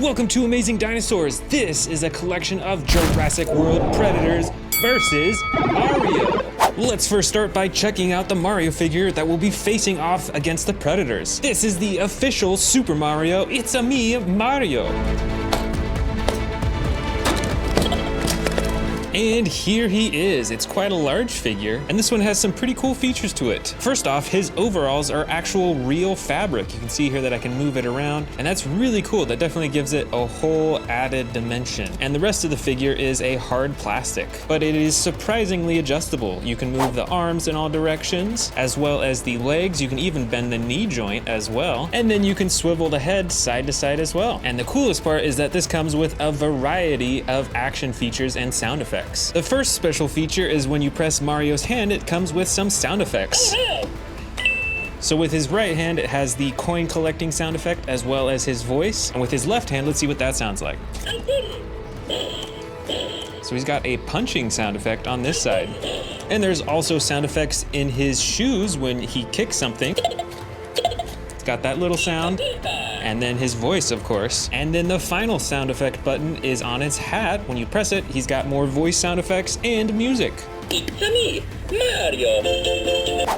welcome to Amazing Dinosaurs. This is a collection of Jurassic World predators versus Mario. Let's first start by checking out the Mario figure that will be facing off against the predators. This is the official Super Mario. It's a me, Mario. And here he is. It's quite a large figure, and this one has some pretty cool features to it. First off, his overalls are actual real fabric. You can see here that I can move it around, and that's really cool. That definitely gives it a whole added dimension. And the rest of the figure is a hard plastic, but it is surprisingly adjustable. You can move the arms in all directions, as well as the legs. You can even bend the knee joint as well, and then you can swivel the head side to side as well. And the coolest part is that this comes with a variety of action features and sound effects. The first special feature is when you press Mario's hand, it comes with some sound effects. So with his right hand, it has the coin collecting sound effect as well as his voice. And with his left hand, let's see what that sounds like. So he's got a punching sound effect on this side. And there's also sound effects in his shoes when he kicks something. It's got that little sound. And then his voice, of course. And then the final sound effect button is on his hat. When you press it, he's got more voice sound effects and music. It's me, Mario.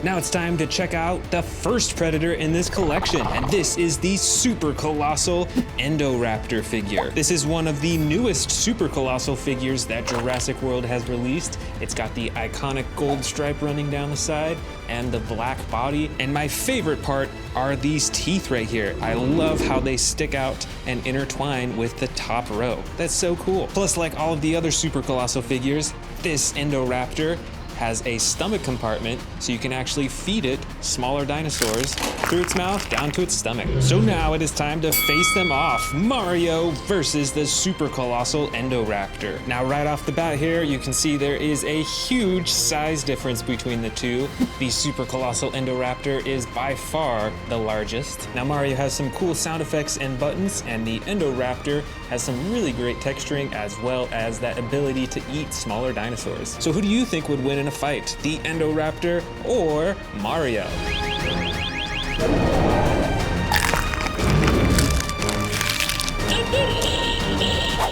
Now it's time to check out the first predator in this collection, and this is the super colossal Indoraptor figure. This is one of the newest super colossal figures that Jurassic World has released. It's got the iconic gold stripe running down the side and the black body. And my favorite part are these teeth right here. I love how they stick out and intertwine with the top row. That's so cool. Plus, like all of the other super colossal figures, this Indoraptor has a stomach compartment, so you can actually feed it smaller dinosaurs through its mouth down to its stomach. So now it is time to face them off. Mario versus the super colossal Indoraptor. Now right off the bat here, you can see there is a huge size difference between the two. The super colossal Indoraptor is by far the largest. Now Mario has some cool sound effects and buttons, and the Indoraptor has some really great texturing as well as that ability to eat smaller dinosaurs. So who do you think would win in a fight, the Indoraptor or Mario?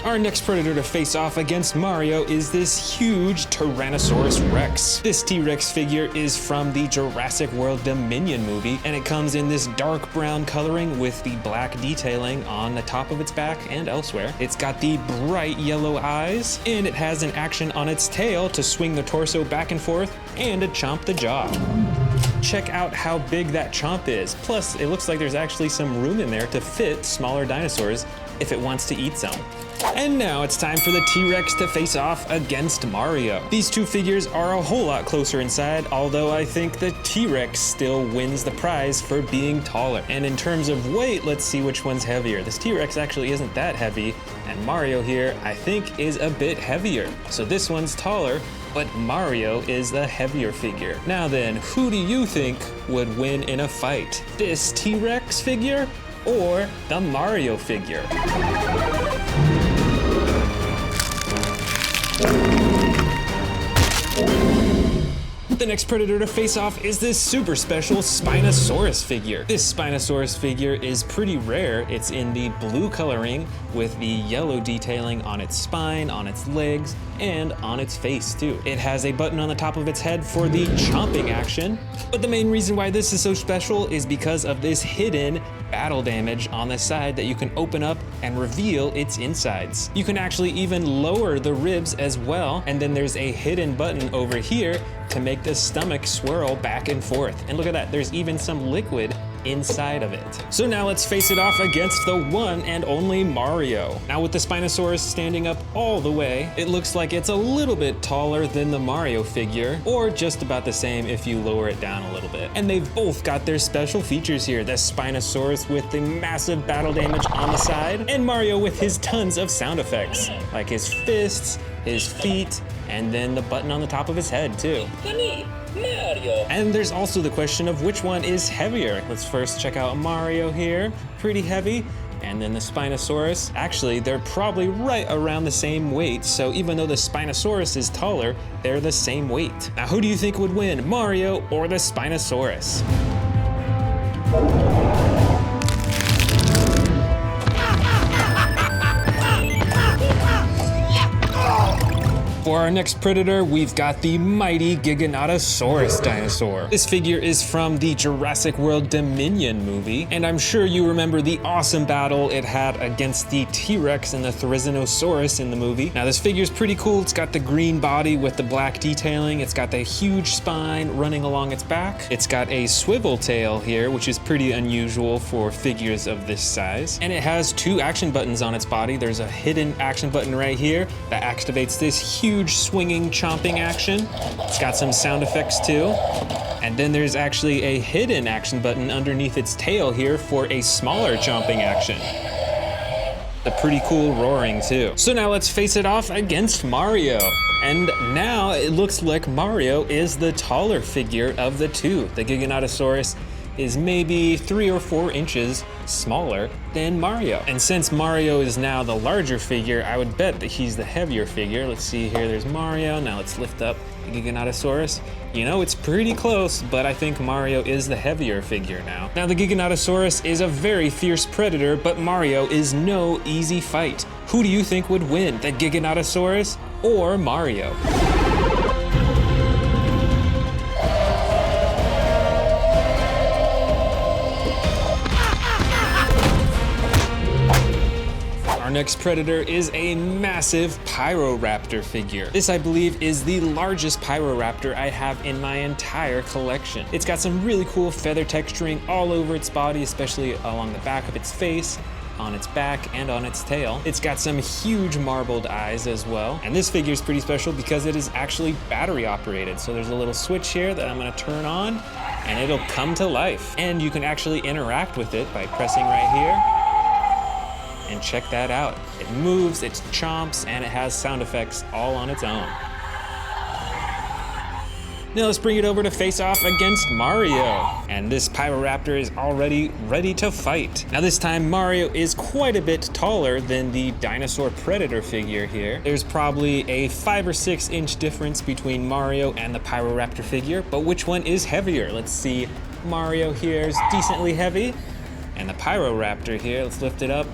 Our next predator to face off against Mario is this huge Tyrannosaurus Rex. This T-Rex figure is from the Jurassic World Dominion movie, and it comes in this dark brown coloring with the black detailing on the top of its back and elsewhere. It's got the bright yellow eyes, and it has an action on its tail to swing the torso back and forth and to chomp the jaw. Check out how big that chomp is. Plus, it looks like there's actually some room in there to fit smaller dinosaurs if it wants to eat some. And now it's time for the T-Rex to face off against Mario. These two figures are a whole lot closer inside, although I think the T-Rex still wins the prize for being taller. And in terms of weight, let's see which one's heavier. This T-Rex actually isn't that heavy, and Mario here, I think, is a bit heavier. So this one's taller, but Mario is the heavier figure. Now then, who do you think would win in a fight? This T-Rex figure or the Mario figure? The next predator to face off is this super special Spinosaurus figure. This Spinosaurus figure is pretty rare. It's in the blue coloring with the yellow detailing on its spine, on its legs, and on its face too. It has a button on the top of its head for the chomping action, but the main reason why this is so special is because of this hidden battle damage on the side that you can open up and reveal its insides. You can actually even lower the ribs as well, and then there's a hidden button over here to make the stomach swirl back and forth. And look at that, there's even some liquid inside of it. So now let's face it off against the one and only Mario. Now with the Spinosaurus standing up all the way, it looks like it's a little bit taller than the Mario figure, or just about the same if you lower it down a little bit. And they've both got their special features here. The Spinosaurus with the massive battle damage on the side, and Mario with his tons of sound effects, like his fists, his feet, and then the button on the top of his head too. Mario. And there's also the question of which one is heavier. Let's first check out Mario here, pretty heavy. And then the Spinosaurus, actually, they're probably right around the same weight. So even though the Spinosaurus is taller, they're the same weight. Now, who do you think would win, Mario or the Spinosaurus? For our next predator, we've got the mighty Giganotosaurus dinosaur. This figure is from the Jurassic World Dominion movie, and I'm sure you remember the awesome battle it had against the T-Rex and the Therizinosaurus in the movie. Now this figure's pretty cool. It's got the green body with the black detailing. It's got the huge spine running along its back. It's got a swivel tail here, which is pretty unusual for figures of this size. And it has 2 action buttons on its body. There's a hidden action button right here that activates this huge swinging chomping action. It's got some sound effects too. And then there's actually a hidden action button underneath its tail here for a smaller chomping action. A pretty cool roaring too. So now let's face it off against Mario. And now it looks like Mario is the taller figure of the two. The Giganotosaurus is maybe 3 or 4 inches smaller than Mario. And since Mario is now the larger figure, I would bet that he's the heavier figure. Let's see here, there's Mario. Now let's lift up the Giganotosaurus. You know, it's pretty close, but I think Mario is the heavier figure now. Now the Giganotosaurus is a very fierce predator, but Mario is no easy fight. Who do you think would win, the Giganotosaurus or Mario? Our next predator is a massive Pyroraptor figure. This, I believe, is the largest Pyroraptor I have in my entire collection. It's got some really cool feather texturing all over its body, especially along the back of its face, on its back, and on its tail. It's got some huge marbled eyes as well. And this figure is pretty special because it is actually battery operated. So there's a little switch here that I'm gonna turn on and it'll come to life. And you can actually interact with it by pressing right here. And check that out. It moves, it chomps, and it has sound effects all on its own. Now let's bring it over to face off against Mario. And this Pyroraptor is already ready to fight. Now this time Mario is quite a bit taller than the Dinosaur Predator figure here. There's probably a 5 or 6 inch difference between Mario and the Pyroraptor figure, but which one is heavier? Let's see. Mario here is decently heavy, and the Pyroraptor here, let's lift it up.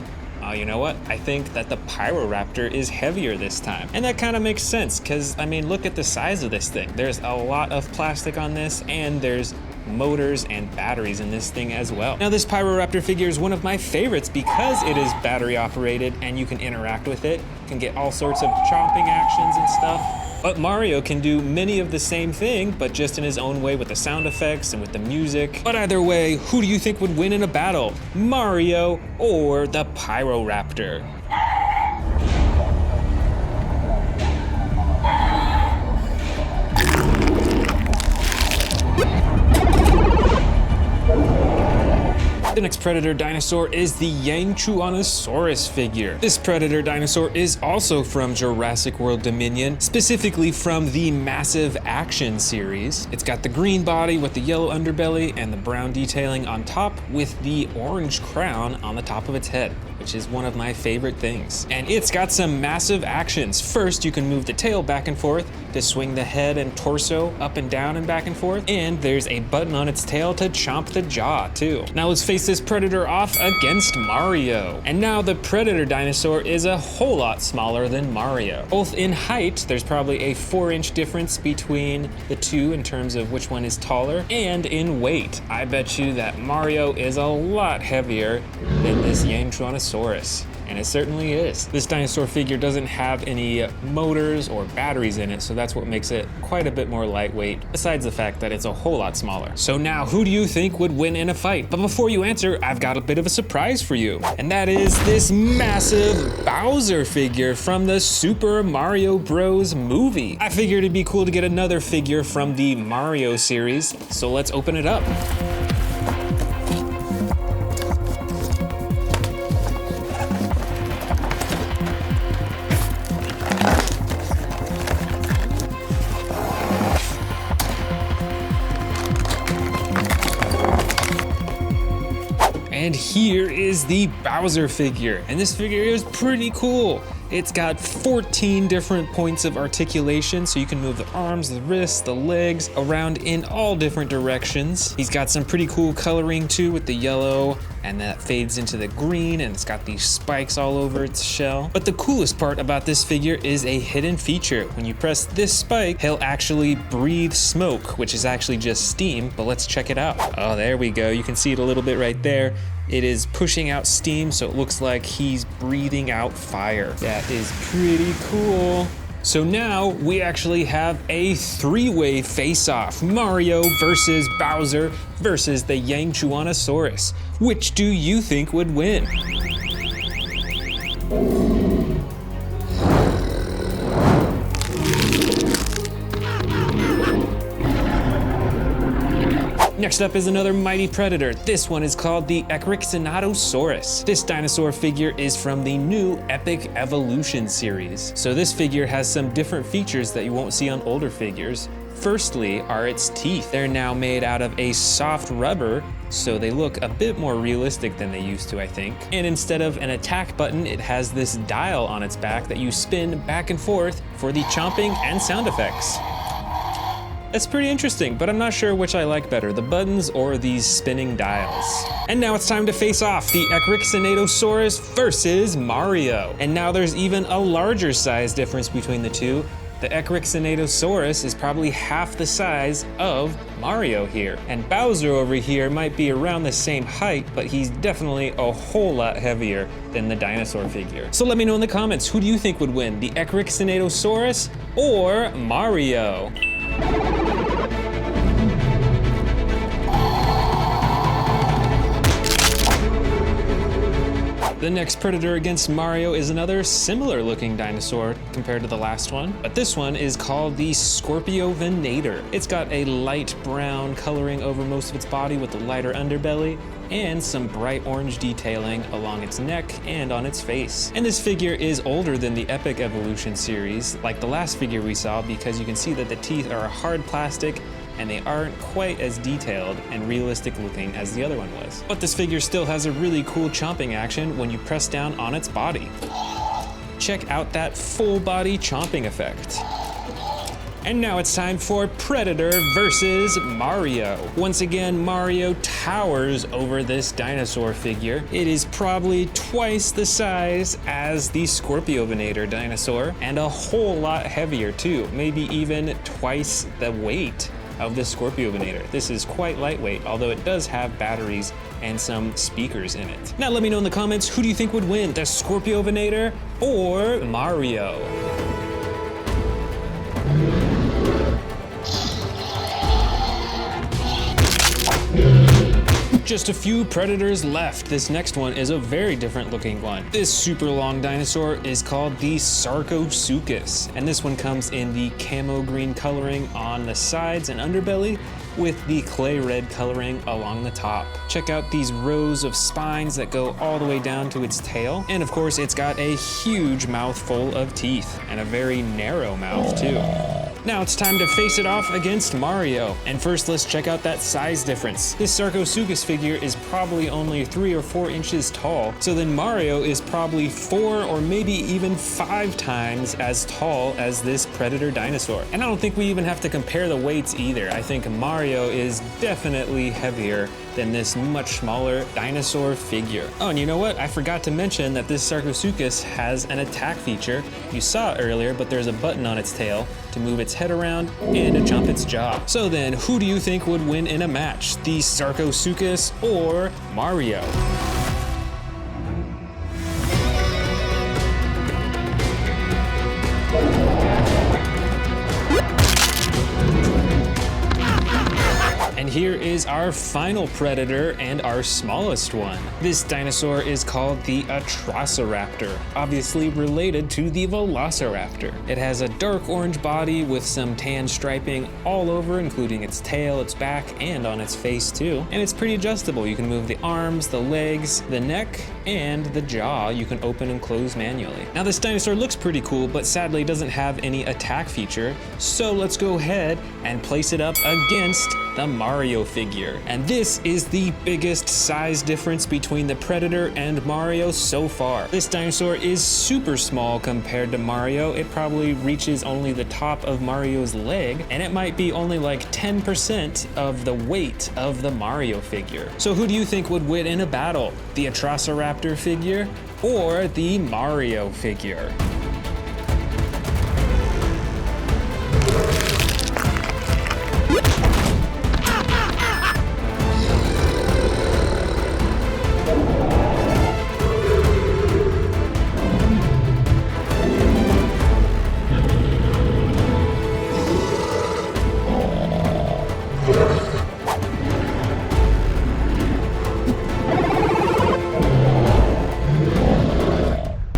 Oh, you know what? I think that the Pyroraptor is heavier this time. And that kind of makes sense, because, I mean, look at the size of this thing. There's a lot of plastic on this, and there's motors and batteries in this thing as well. Now, this Pyroraptor figure is one of my favorites because it is battery operated, and you can interact with it. You can get all sorts of chomping actions and stuff. But Mario can do many of the same thing, but just in his own way with the sound effects and with the music. But either way, who do you think would win in a battle? Mario or the Pyroraptor? The next predator dinosaur is the Yangchuanosaurus figure. This predator dinosaur is also from Jurassic World Dominion, specifically from the Massive Action series. It's got the green body with the yellow underbelly and the brown detailing on top with the orange crown on the top of its head, which is one of my favorite things. And it's got some massive actions. First, you can move the tail back and forth to swing the head and torso up and down and back and forth. And there's a button on its tail to chomp the jaw too. Now let's face this predator off against Mario. And now the predator dinosaur is a whole lot smaller than Mario. Both in height, there's probably a 4-inch difference between the two in terms of which one is taller, and in weight. I bet you that Mario is a lot heavier than this Yangchuanosaurus. And it certainly is. This dinosaur figure doesn't have any motors or batteries in it, so that's what makes it quite a bit more lightweight, besides the fact that it's a whole lot smaller. So now, who do you think would win in a fight? But before you answer, I've got a bit of a surprise for you. And that is this massive Bowser figure from the Super Mario Bros. Movie. I figured it'd be cool to get another figure from the Mario series, so let's open it up. And here is the Bowser figure. And this figure is pretty cool. It's got 14 different points of articulation, so you can move the arms, the wrists, the legs around in all different directions. He's got some pretty cool coloring too with the yellow, and that fades into the green, and it's got these spikes all over its shell. But the coolest part about this figure is a hidden feature. When you press this spike, he'll actually breathe smoke, which is actually just steam, but let's check it out. Oh, there we go. You can see it a little bit right there. It is pushing out steam, so it looks like he's breathing out fire. That is pretty cool. So now we actually have a three-way face-off. Mario versus Bowser versus the Yangchuanosaurus. Which do you think would win? Next up is another mighty predator. This one is called the Ecryxenatosaurus. This dinosaur figure is from the new Epic Evolution series. So this figure has some different features that you won't see on older figures. Firstly are its teeth. They're now made out of a soft rubber, so they look a bit more realistic than they used to, I think. And instead of an attack button, it has this dial on its back that you spin back and forth for the chomping and sound effects. That's pretty interesting, but I'm not sure which I like better, the buttons or these spinning dials. And now it's time to face off the Ecryxenatosaurus versus Mario. And now there's even a larger size difference between the two. The Ecryxenatosaurus is probably half the size of Mario here. And Bowser over here might be around the same height, but he's definitely a whole lot heavier than the dinosaur figure. So let me know in the comments, who do you think would win, the Ecryxenatosaurus or Mario? The next predator against Mario is another similar looking dinosaur compared to the last one, but this one is called the Scorpiovenator. It's got a light brown coloring over most of its body with a lighter underbelly and some bright orange detailing along its neck and on its face. And this figure is older than the Epic Evolution series, like the last figure we saw, because you can see that the teeth are hard plastic and they aren't quite as detailed and realistic looking as the other one was. But this figure still has a really cool chomping action when you press down on its body. Check out that full body chomping effect. And now it's time for Predator versus Mario. Once again, Mario towers over this dinosaur figure. It is probably twice the size as the Scorpiovenator dinosaur and a whole lot heavier too, maybe even twice the weight of the Scorpiovenator. This is quite lightweight, although it does have batteries and some speakers in it. Now let me know in the comments, who do you think would win, the Scorpiovenator or Mario? Just a few predators left. This next one is a very different looking one. This super long dinosaur is called the Sarcosuchus, and this one comes in the camo green coloring on the sides and underbelly with the clay red coloring along the top. Check out these rows of spines that go all the way down to its tail. And of course, it's got a huge mouth full of teeth and a very narrow mouth too. Now it's time to face it off against Mario. And first, let's check out that size difference. This Sarcosuchus figure is probably only 3 or 4 inches tall, so then Mario is probably 4 or maybe even 5 times as tall as this predator dinosaur. And I don't think we even have to compare the weights either. I think Mario is definitely heavier than this much smaller dinosaur figure. Oh, and you know what? I forgot to mention that this Sarcosuchus has an attack feature. You saw it earlier, but there's a button on its tail to move its head around and to jump its jaw. So then, who do you think would win in a match? The Sarcosuchus or Mario? And here is our final predator and our smallest one. This dinosaur is called the Atrociraptor, obviously related to the Velociraptor. It has a dark orange body with some tan striping all over, including its tail, its back, and on its face too. And it's pretty adjustable. You can move the arms, the legs, the neck, and the jaw you can open and close manually. Now this dinosaur looks pretty cool, but sadly doesn't have any attack feature. So let's go ahead and place it up against the Mario figure. And this is the biggest size difference between the Predator and Mario so far. This dinosaur is super small compared to Mario. It probably reaches only the top of Mario's leg, and it might be only like 10% of the weight of the Mario figure. So who do you think would win in a battle? The Atrociraptor figure or the Mario figure?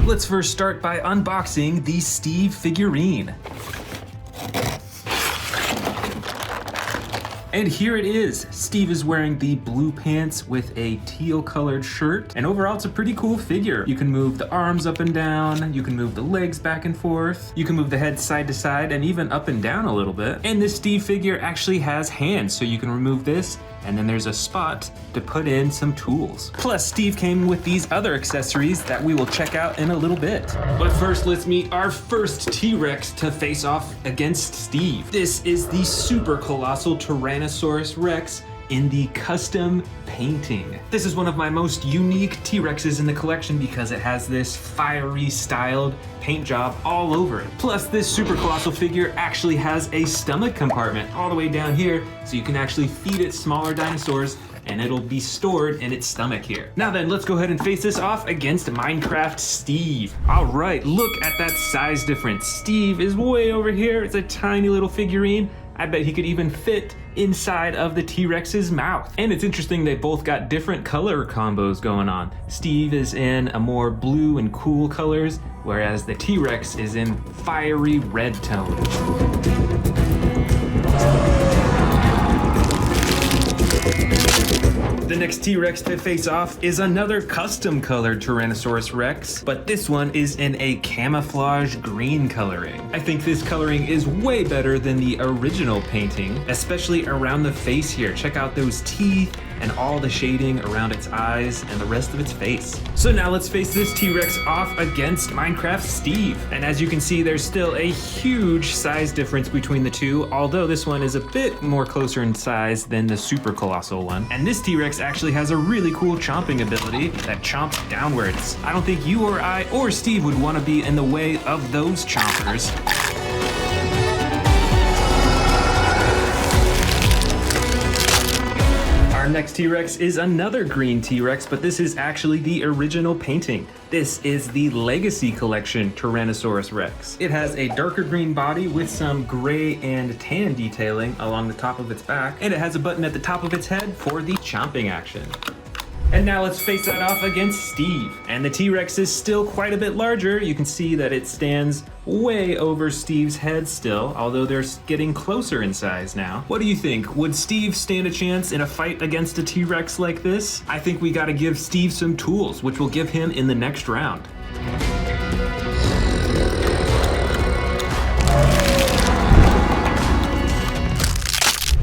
Let's first start by unboxing the Steve figurine. And here it is. Steve is wearing the blue pants with a teal colored shirt. And overall, it's a pretty cool figure. You can move the arms up and down. You can move the legs back and forth. You can move the head side to side and even up and down a little bit. And this Steve figure actually has hands, so you can remove this. And then there's a spot to put in some tools. Plus, Steve came with these other accessories that we will check out in a little bit. But first, let's meet our first T-Rex to face off against Steve. This is the super colossal Tyrannosaurus Rex in the custom painting. This is one of my most unique T-Rexes in the collection because it has this fiery styled paint job all over it. Plus, this super colossal figure actually has a stomach compartment all the way down here, so you can actually feed it smaller dinosaurs and it'll be stored in its stomach here. Now then, let's go ahead and face this off against Minecraft Steve. All right, look at that size difference. Steve is way over here. It's a tiny little figurine. I bet he could even fit inside of the T-Rex's mouth. And it's interesting, they both got different color combos going on. Steve is in a more blue and cool colors, whereas the T-Rex is in fiery red tone. The next T-Rex to face off is another custom colored Tyrannosaurus Rex, but this one is in a camouflage green coloring. I think this coloring is way better than the original painting, especially around the face here. Check out those teeth and all the shading around its eyes and the rest of its face. So now let's face this T-Rex off against Minecraft Steve. And as you can see, there's still a huge size difference between the two, although this one is a bit more closer in size than the super colossal one. And this T-Rex actually has a really cool chomping ability that chomps downwards. I don't think you or I or Steve would want to be in the way of those chompers. Our next T-Rex is another green T-Rex, but this is actually the original painting. This is the Legacy Collection Tyrannosaurus Rex. It has a darker green body with some gray and tan detailing along the top of its back, and it has a button at the top of its head for the chomping action. And now let's face that off against Steve. And the T-Rex is still quite a bit larger. You can see that it stands way over Steve's head still, although they're getting closer in size now. What do you think? Would Steve stand a chance in a fight against a T-Rex like this? I think we gotta give Steve some tools, which we'll give him in the next round.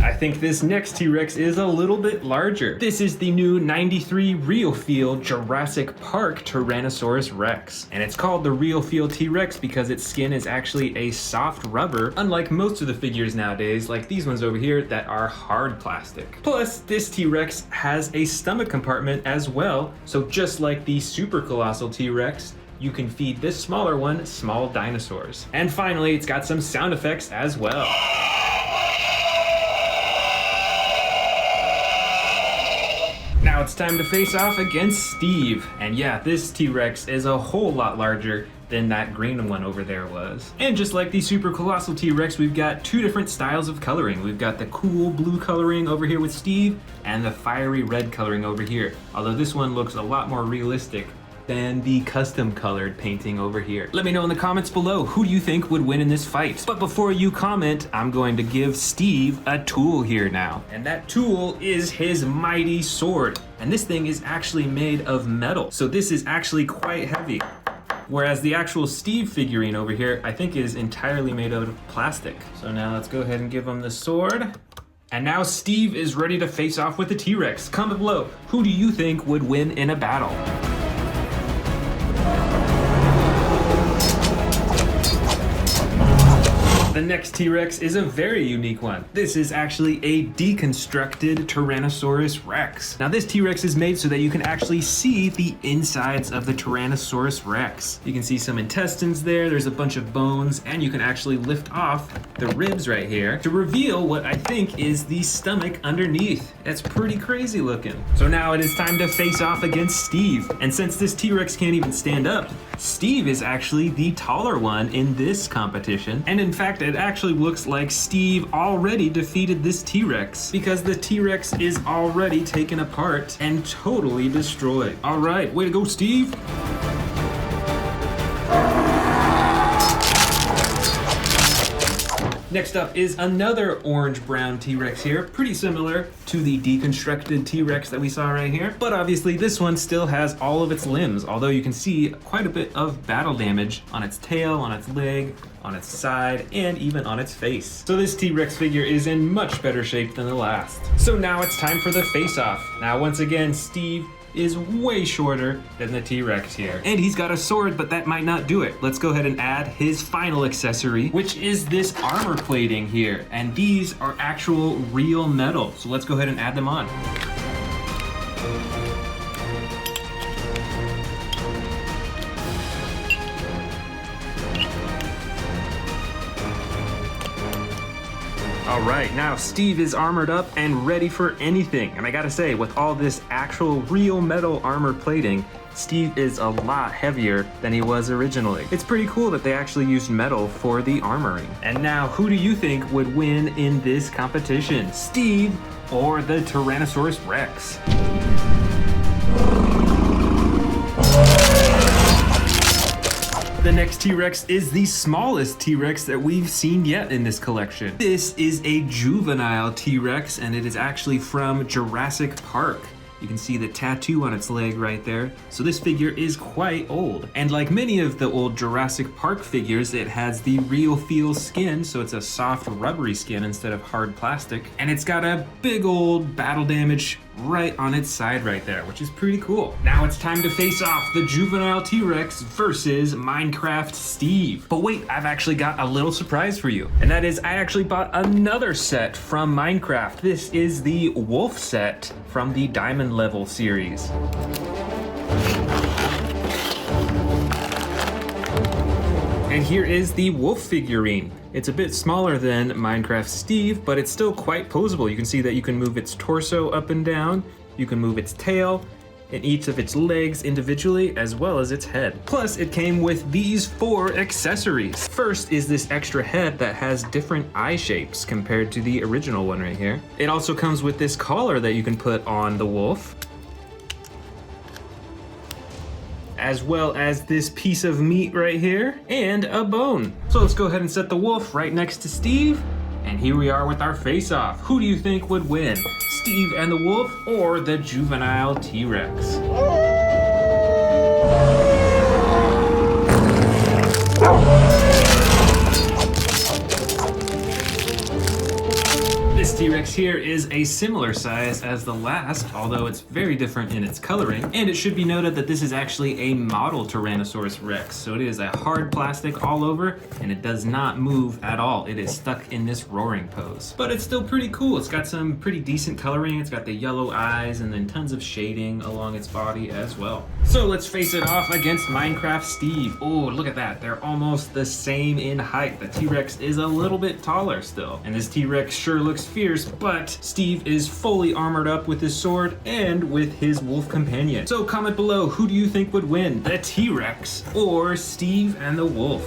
I think this next T-Rex is a little bit larger. This is the new 93 Real Feel Jurassic Park Tyrannosaurus Rex. And it's called the Real Feel T-Rex because its skin is actually a soft rubber, unlike most of the figures nowadays, like these ones over here that are hard plastic. Plus, this T-Rex has a stomach compartment as well, so just like the super colossal T-Rex, you can feed this smaller one small dinosaurs. And finally, it's got some sound effects as well. Now it's time to face off against Steve. And yeah, this T-Rex is a whole lot larger than that green one over there was. And just like the super colossal T-Rex, we've got two different styles of coloring. We've got the cool blue coloring over here with Steve and the fiery red coloring over here. Although this one looks a lot more realistic than the custom colored painting over here. Let me know in the comments below, who do you think would win in this fight? But before you comment, I'm going to give Steve a tool here now. And that tool is his mighty sword. And this thing is actually made of metal. So this is actually quite heavy. Whereas the actual Steve figurine over here, I think is entirely made out of plastic. So now let's go ahead and give him the sword. And now Steve is ready to face off with the T-Rex. Comment below, who do you think would win in a battle? The next T-Rex is a very unique one. This is actually a deconstructed Tyrannosaurus Rex. Now this T-Rex is made so that you can actually see the insides of the Tyrannosaurus Rex. You can see some intestines there, there's a bunch of bones, and you can actually lift off the ribs right here to reveal what I think is the stomach underneath. That's pretty crazy looking. So now it is time to face off against Steve. And since this T-Rex can't even stand up, Steve is actually the taller one in this competition. And in fact, it actually looks like Steve already defeated this T-Rex because the T-Rex is already taken apart and totally destroyed. All right, way to go, Steve. Next up is another orange-brown T-Rex here, pretty similar to the deconstructed T-Rex that we saw right here. But obviously this one still has all of its limbs, although you can see quite a bit of battle damage on its tail, on its leg, on its side, and even on its face. So this T-Rex figure is in much better shape than the last. So now it's time for the face-off. Now once again, Steve is way shorter than the T-Rex here. And he's got a sword, but that might not do it. Let's go ahead and add his final accessory, which is this armor plating here. And these are actual real metal. So let's go ahead and add them on. All right, now Steve is armored up and ready for anything. And I gotta say, with all this actual real metal armor plating, Steve is a lot heavier than he was originally. It's pretty cool that they actually used metal for the armoring. And now, who do you think would win in this competition? Steve or the Tyrannosaurus Rex? The next T-Rex is the smallest T-Rex that we've seen yet in this collection. This is a juvenile T-Rex, and it is actually from Jurassic Park. You can see the tattoo on its leg right there. So this figure is quite old. And like many of the old Jurassic Park figures, it has the real feel skin, so it's a soft rubbery skin instead of hard plastic. And it's got a big old battle damage right on its side right there, which is pretty cool. Now it's time to face off the juvenile T-Rex versus Minecraft Steve. But wait, I've actually got a little surprise for you. And that is, I actually bought another set from Minecraft. This is the wolf set from the Diamond Level series. And here is the wolf figurine. It's a bit smaller than Minecraft Steve, but it's still quite posable. You can see that you can move its torso up and down, you can move its tail, and each of its legs individually, as well as its head. Plus, it came with these 4 accessories. First is this extra head that has different eye shapes compared to the original one right here. It also comes with this collar that you can put on the wolf, as well as this piece of meat right here, and a bone. So let's go ahead and set the wolf right next to Steve, and here we are with our face-off. Who do you think would win? Steve and the wolf, or the juvenile T-Rex? This T-Rex here is a similar size as the last, although it's very different in its coloring. And it should be noted that this is actually a model Tyrannosaurus Rex. So it is a hard plastic all over, and it does not move at all. It is stuck in this roaring pose. But it's still pretty cool. It's got some pretty decent coloring. It's got the yellow eyes and then tons of shading along its body as well. So let's face it off against Minecraft Steve. Oh, look at that. They're almost the same in height. The T-Rex is a little bit taller still. And this T-Rex sure looks fierce, but Steve is fully armored up with his sword and with his wolf companion. So comment below, who do you think would win? The T-Rex or Steve and the wolf?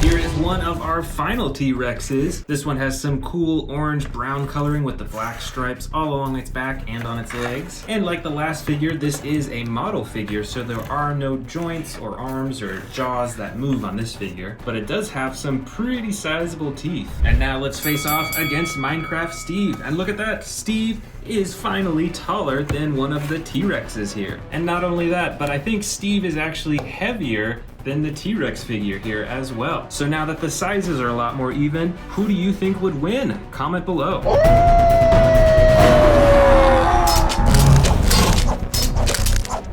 Here is one of our final T-Rexes. This one has some cool orange-brown coloring with the black stripes all along its back and on its legs. And like the last figure, this is a model figure, so there are no joints or arms or jaws that move on this figure, but it does have some pretty sizable teeth. And now let's face off against Minecraft Steve. And look at that, Steve is finally taller than one of the T-Rexes here. And not only that, but I think Steve is actually heavier than the T-Rex figure here as well. So now that the sizes are a lot more even, who do you think would win? Comment below.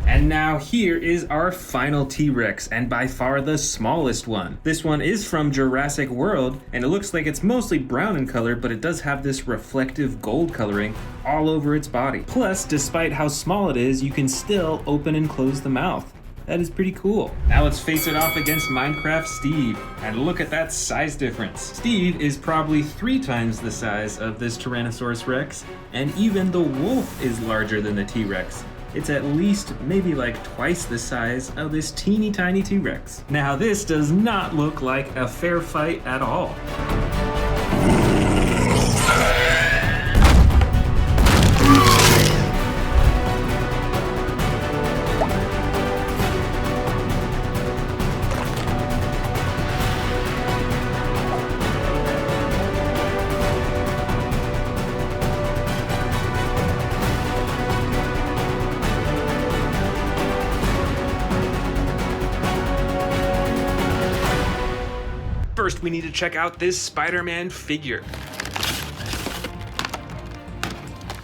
And now here is our final T-Rex, and by far the smallest one. This one is from Jurassic World, and it looks like it's mostly brown in color, but it does have this reflective gold coloring all over its body. Plus, despite how small it is, you can still open and close the mouth. That is pretty cool. Now let's face it off against Minecraft Steve, and look at that size difference. Steve is probably 3 times the size of this Tyrannosaurus Rex, and even the wolf is larger than the T-Rex. It's at least maybe like twice the size of this teeny tiny T-Rex. Now this does not look like a fair fight at all. First, we need to check out this Spider-Man figure.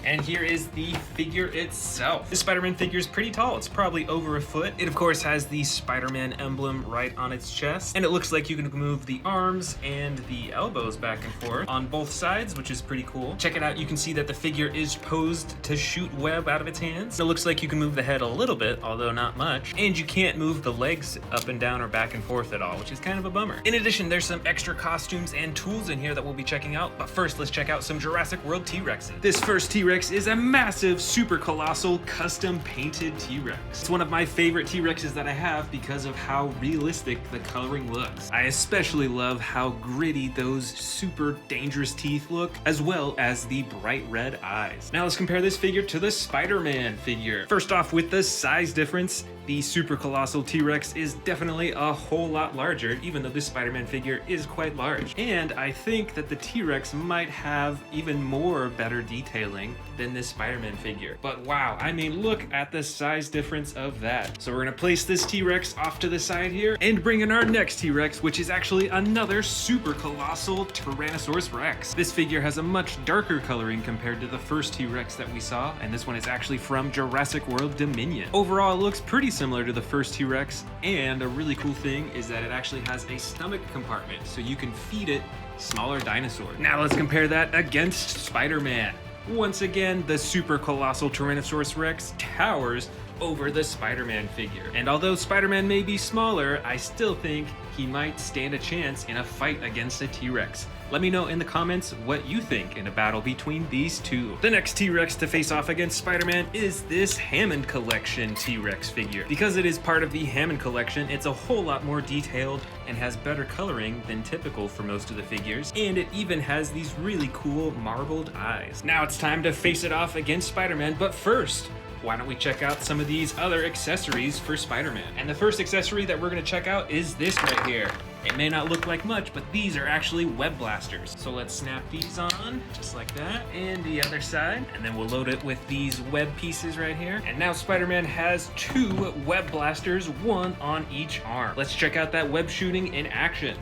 And here is the figure itself. This Spider-Man figure is pretty tall. It's probably over a foot. It of course has the Spider-Man emblem right on its chest. And it looks like you can move the arms and the elbows back and forth on both sides, which is pretty cool. Check it out. You can see that the figure is posed to shoot web out of its hands. It looks like you can move the head a little bit, although not much. And you can't move the legs up and down or back and forth at all, which is kind of a bummer. In addition, there's some extra costumes and tools in here that we'll be checking out. But first, let's check out some Jurassic World T-Rexes. This first T-Rex is a massive, super colossal, custom painted T-Rex. It's one of my favorite T-Rexes that I have because of how realistic the coloring looks. I especially love how gritty those super dangerous teeth look, as well as the bright red eyes. Now let's compare this figure to the Spider-Man figure. First off, with the size difference, the super colossal T-Rex is definitely a whole lot larger, even though this Spider-Man figure is quite large. And I think that the T-Rex might have even more better detailing than this Spider-Man figure. But wow, I mean, look at the size difference of that. So we're gonna place this T-Rex off to the side here and bring in our next T-Rex, which is actually another super colossal Tyrannosaurus Rex. This figure has a much darker coloring compared to the first T-Rex that we saw, and this one is actually from Jurassic World Dominion. Overall, it looks pretty similar to the first T-Rex, and a really cool thing is that it actually has a stomach compartment, so you can feed it smaller dinosaurs. Now let's compare that against Spider-Man. Once again, the super colossal Tyrannosaurus Rex towers over the Spider-Man figure. And although Spider-Man may be smaller, I still think he might stand a chance in a fight against a T-Rex. Let me know in the comments what you think in a battle between these two. The next T-Rex to face off against Spider-Man is this Hammond Collection T-Rex figure. Because it is part of the Hammond Collection, it's a whole lot more detailed and has better coloring than typical for most of the figures, and it even has these really cool marbled eyes. Now it's time to face it off against Spider-Man, but first, why don't we check out some of these other accessories for Spider-Man? And the first accessory that we're gonna check out is this right here. It may not look like much, but these are actually web blasters. So let's snap these on, just like that, and the other side. And then we'll load it with these web pieces right here. And now Spider-Man has 2 web blasters, 1 on each arm. Let's check out that web shooting in action.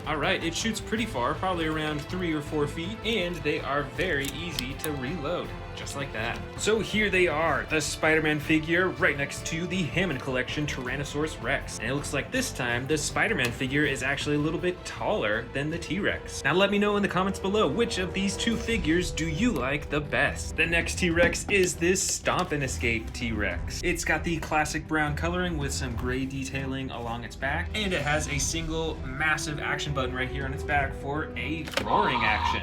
All right, it shoots pretty far, probably around 3 or 4 feet, and they are very easy to reload, just like that. So here they are, the Spider-Man figure right next to the Hammond Collection Tyrannosaurus Rex. And it looks like this time, the Spider-Man figure is actually a little bit taller than the T-Rex. Now let me know in the comments below, which of these 2 figures do you like the best? The next T-Rex is this Stomp and Escape T-Rex. It's got the classic brown coloring with some gray detailing along its back, and it has a single massive action button right here on its back for a roaring action.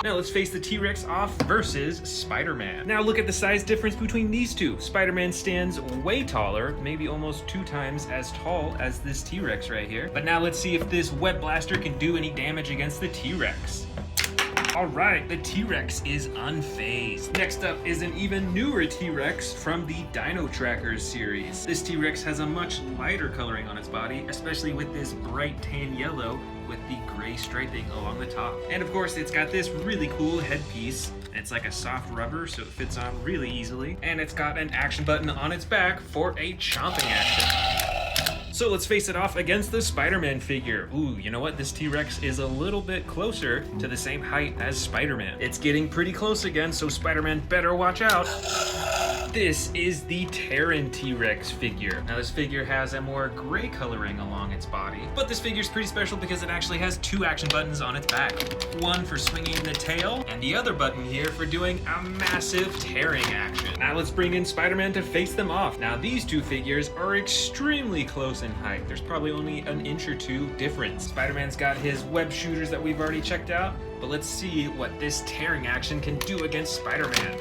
Now let's face the T-Rex off versus Spider-Man. Now look at the size difference between these two. Spider-Man stands way taller, maybe almost 2 times as tall as this T-Rex right here. But now let's see if this web blaster can do any damage against the T-Rex. All right, the T-Rex is unfazed. Next up is an even newer T-Rex from the Dino Trackers series. This T-Rex has a much lighter coloring on its body, especially with this bright tan yellow with the gray striping along the top. And of course, it's got this really cool headpiece. It's like a soft rubber, so it fits on really easily. And it's got an action button on its back for a chomping action. So let's face it off against the Spider-Man figure. Ooh, you know what? This T-Rex is a little bit closer to the same height as Spider-Man. It's getting pretty close again, so Spider-Man better watch out. This is the Terran T-Rex figure. Now this figure has a more gray coloring along its body, but this figure is pretty special because it actually has two action buttons on its back. One for swinging the tail, and the other button here for doing a massive tearing action. Now let's bring in Spider-Man to face them off. Now these two figures are extremely close in height. There's probably only an inch or two difference. Spider-Man's got his web shooters that we've already checked out, but let's see what this tearing action can do against Spider-Man.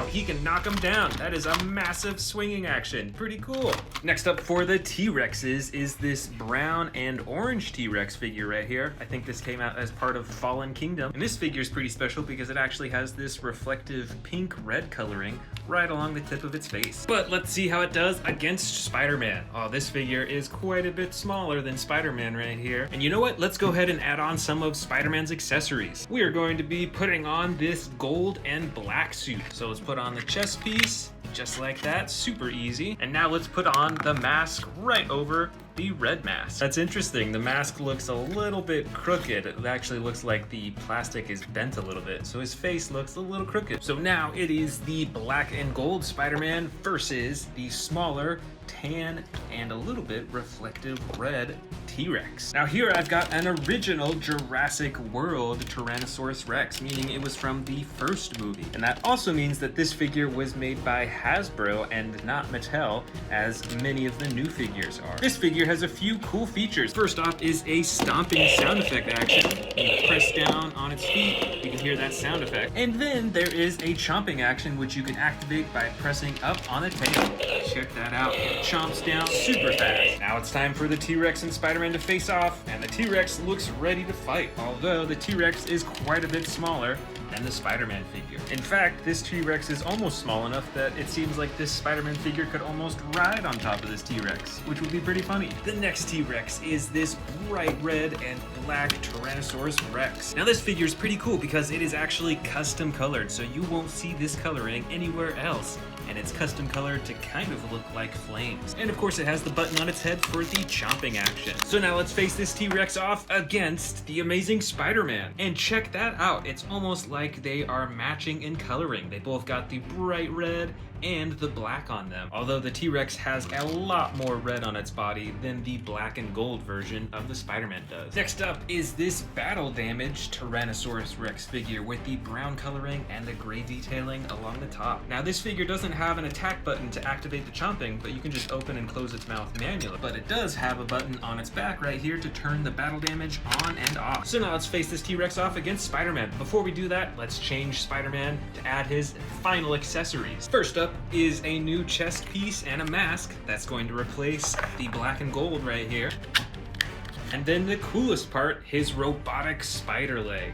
He can knock him down. That is a massive swinging action. Pretty cool. Next up for the T-Rexes is this brown and orange T-Rex figure right here. I think this came out as part of Fallen Kingdom. And this figure is pretty special because it actually has this reflective pink-red coloring right along the tip of its face. But let's see how it does against Spider-Man. Oh, this figure is quite a bit smaller than Spider-Man right here. And you know what? Let's go ahead and add on some of Spider-Man's accessories. We are going to be putting on this gold and black suit. So let's put on the chest piece, just like that, super easy. And now let's put on the mask right over the red mask. That's interesting. The mask looks a little bit crooked. It actually looks like the plastic is bent a little bit, so his face looks a little crooked. So now it is the black and gold Spider-Man versus the smaller tan and a little bit reflective red T-Rex. Now here I've got an original Jurassic World Tyrannosaurus Rex, meaning it was from the first movie. And that also means that this figure was made by Hasbro and not Mattel, as many of the new figures are. This figure has a few cool features. First off is a stomping sound effect action. You press down on its feet, you can hear that sound effect. And then there is a chomping action, which you can activate by pressing up on the tail. Check that out. It chomps down super fast. Now it's time for the T-Rex and Spider-Man to face off, and the T-Rex looks ready to fight, although the T-Rex is quite a bit smaller than the Spider-Man figure. In fact, this T-Rex is almost small enough that it seems like this Spider-Man figure could almost ride on top of this T-Rex, which would be pretty funny. The next T-Rex is this bright red and black Tyrannosaurus Rex. Now this figure is pretty cool because it is actually custom colored, so you won't see this coloring anywhere else. And it's custom colored to kind of look like flames. And of course it has the button on its head for the chomping action. So now let's face this T-Rex off against the amazing Spider-Man. And check that out, it's almost like they are matching in coloring. They both got the bright red and the black on them. Although the T-Rex has a lot more red on its body than the black and gold version of the Spider-Man does. Next up is this battle damaged Tyrannosaurus Rex figure with the brown coloring and the gray detailing along the top. Now this figure doesn't have an attack button to activate the chomping, but you can just open and close its mouth manually. But it does have a button on its back right here to turn the battle damage on and off. So now let's face this T-Rex off against Spider-Man. Before we do that, let's change Spider-Man to add his final accessories. First up is a new chest piece and a mask that's going to replace the black and gold right here. And then the coolest part, his robotic spider leg.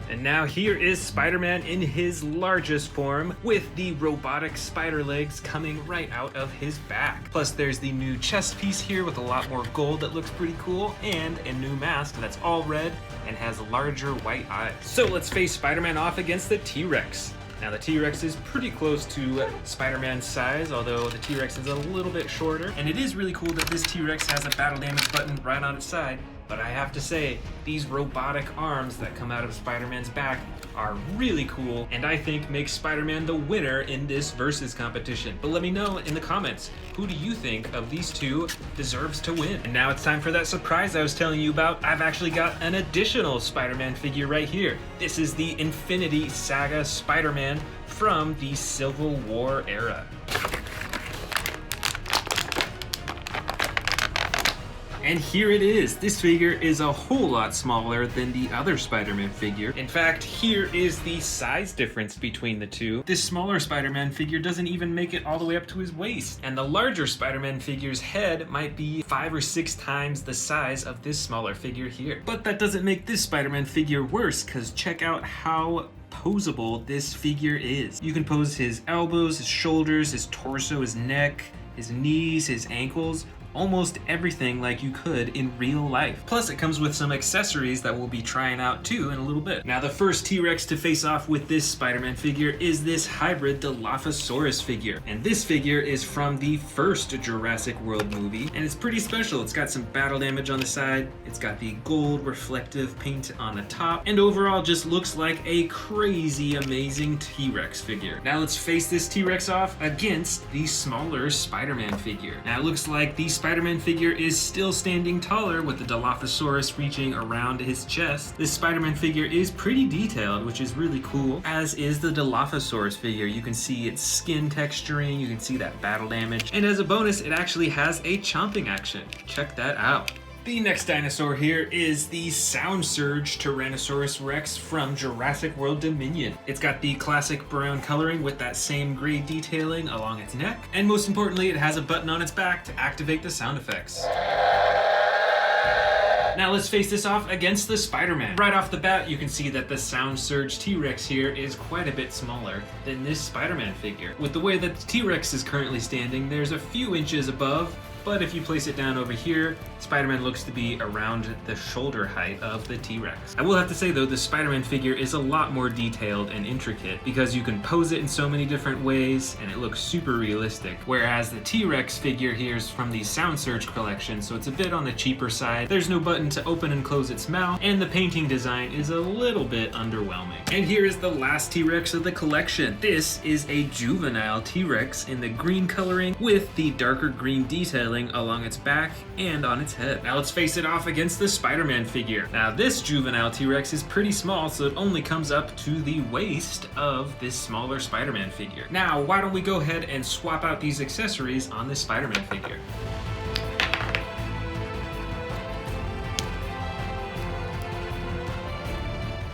And now here is Spider-Man in his largest form with the robotic spider legs coming right out of his back. Plus there's the new chest piece here with a lot more gold that looks pretty cool, and a new mask that's all red and has larger white eyes. So let's face Spider-Man off against the T-Rex. Now the T-Rex is pretty close to Spider-Man's size, although the T-Rex is a little bit shorter. And it is really cool that this T-Rex has a battle damage button right on its side. But I have to say, these robotic arms that come out of Spider-Man's back are really cool, and I think make Spider-Man the winner in this versus competition. But let me know in the comments, who do you think of these two deserves to win? And now it's time for that surprise I was telling you about. I've actually got an additional Spider-Man figure right here. This is the Infinity Saga Spider-Man from the Civil War era. And here it is. This figure is a whole lot smaller than the other Spider-Man figure. In fact, here is the size difference between the two. This smaller Spider-Man figure doesn't even make it all the way up to his waist. And the larger Spider-Man figure's head might be 5 or 6 times the size of this smaller figure here. But that doesn't make this Spider-Man figure worse, because check out how posable this figure is. You can pose his elbows, his shoulders, his torso, his neck, his knees, his ankles, almost everything like you could in real life. Plus it comes with some accessories that we'll be trying out too in a little bit. Now the first T-Rex to face off with this Spider-Man figure is this hybrid Dilophosaurus figure. And this figure is from the first Jurassic World movie, and it's pretty special. It's got some battle damage on the side, it's got the gold reflective paint on the top, and overall just looks like a crazy amazing T-Rex figure. Now let's face this T-Rex off against the smaller Spider-Man figure. Now it looks like the Spider-Man figure is still standing taller with the Dilophosaurus reaching around his chest. This Spider-Man figure is pretty detailed, which is really cool, as is the Dilophosaurus figure. You can see its skin texturing, you can see that battle damage, and as a bonus, it actually has a chomping action. Check that out. The next dinosaur here is the Sound Surge Tyrannosaurus Rex from Jurassic World Dominion. It's got the classic brown coloring with that same gray detailing along its neck, and most importantly, it has a button on its back to activate the sound effects. Now let's face this off against the Spider-Man. Right off the bat, you can see that the Sound Surge T-Rex here is quite a bit smaller than this Spider-Man figure. With the way that the T-Rex is currently standing, there's a few inches above, but if you place it down over here, Spider-Man looks to be around the shoulder height of the T-Rex. I will have to say though, the Spider-Man figure is a lot more detailed and intricate because you can pose it in so many different ways and it looks super realistic. Whereas the T-Rex figure here is from the Sound Surge collection, so it's a bit on the cheaper side. There's no button to open and close its mouth, and the painting design is a little bit underwhelming. And here is the last T-Rex of the collection. This is a juvenile T-Rex in the green coloring with the darker green detailing along its back and on its head. Now let's face it off against the Spider-Man figure. Now this juvenile T-Rex is pretty small, so it only comes up to the waist of this smaller Spider-Man figure. Now why don't we go ahead and swap out these accessories on this Spider-Man figure.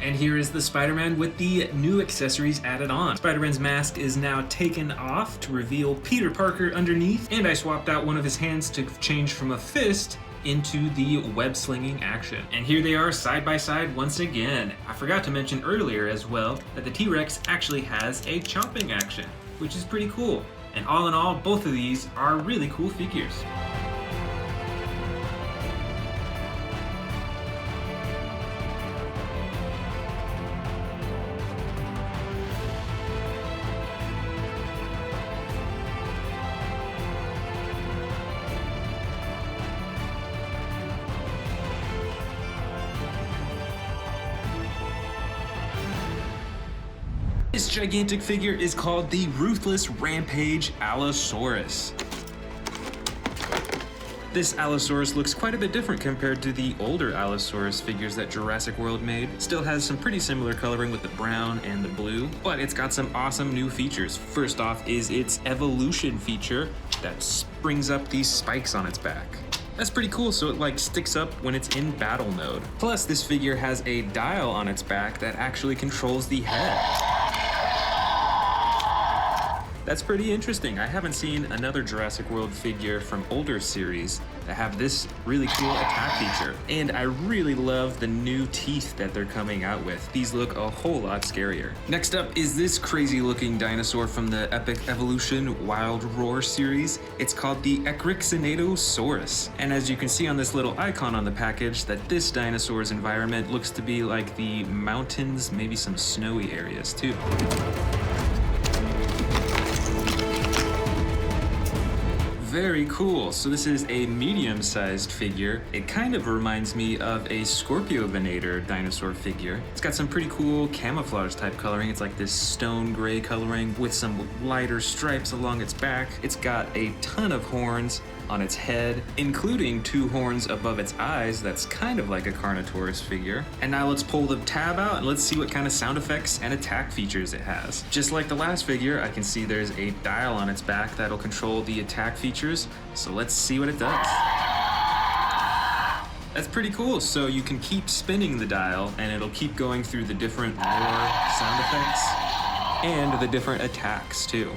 And here is the Spider-Man with the new accessories added on. Spider-Man's mask is now taken off to reveal Peter Parker underneath, and I swapped out one of his hands to change from a fist into the web slinging action. And here they are side by side once again. I forgot to mention earlier as well that the T-Rex actually has a chomping action, which is pretty cool. And all in all, both of these are really cool figures. This gigantic figure is called the Ruthless Rampage Allosaurus. This Allosaurus looks quite a bit different compared to the older Allosaurus figures that Jurassic World made. Still has some pretty similar coloring with the brown and the blue, but it's got some awesome new features. First off is its evolution feature that springs up these spikes on its back. That's pretty cool, so it like sticks up when it's in battle mode. Plus, this figure has a dial on its back that actually controls the head. That's pretty interesting. I haven't seen another Jurassic World figure from older series that have this really cool attack feature. And I really love the new teeth that they're coming out with. These look a whole lot scarier. Next up is this crazy looking dinosaur from the Epic Evolution Wild Roar series. It's called the Ecryxenatosaurus. And as you can see on this little icon on the package, that this dinosaur's environment looks to be like the mountains, maybe some snowy areas too. Very cool. So this is a medium-sized figure. It kind of reminds me of a Scorpiovinator dinosaur figure. It's got some pretty cool camouflage type coloring. It's like this stone gray coloring with some lighter stripes along its back. It's got a ton of horns on its head, including 2 horns above its eyes. That's kind of like a Carnotaurus figure. And now let's pull the tab out and let's see what kind of sound effects and attack features it has. Just like the last figure, I can see there's a dial on its back that'll control the attack features. So let's see what it does. That's pretty cool. So you can keep spinning the dial and it'll keep going through the different roar sound effects and the different attacks too.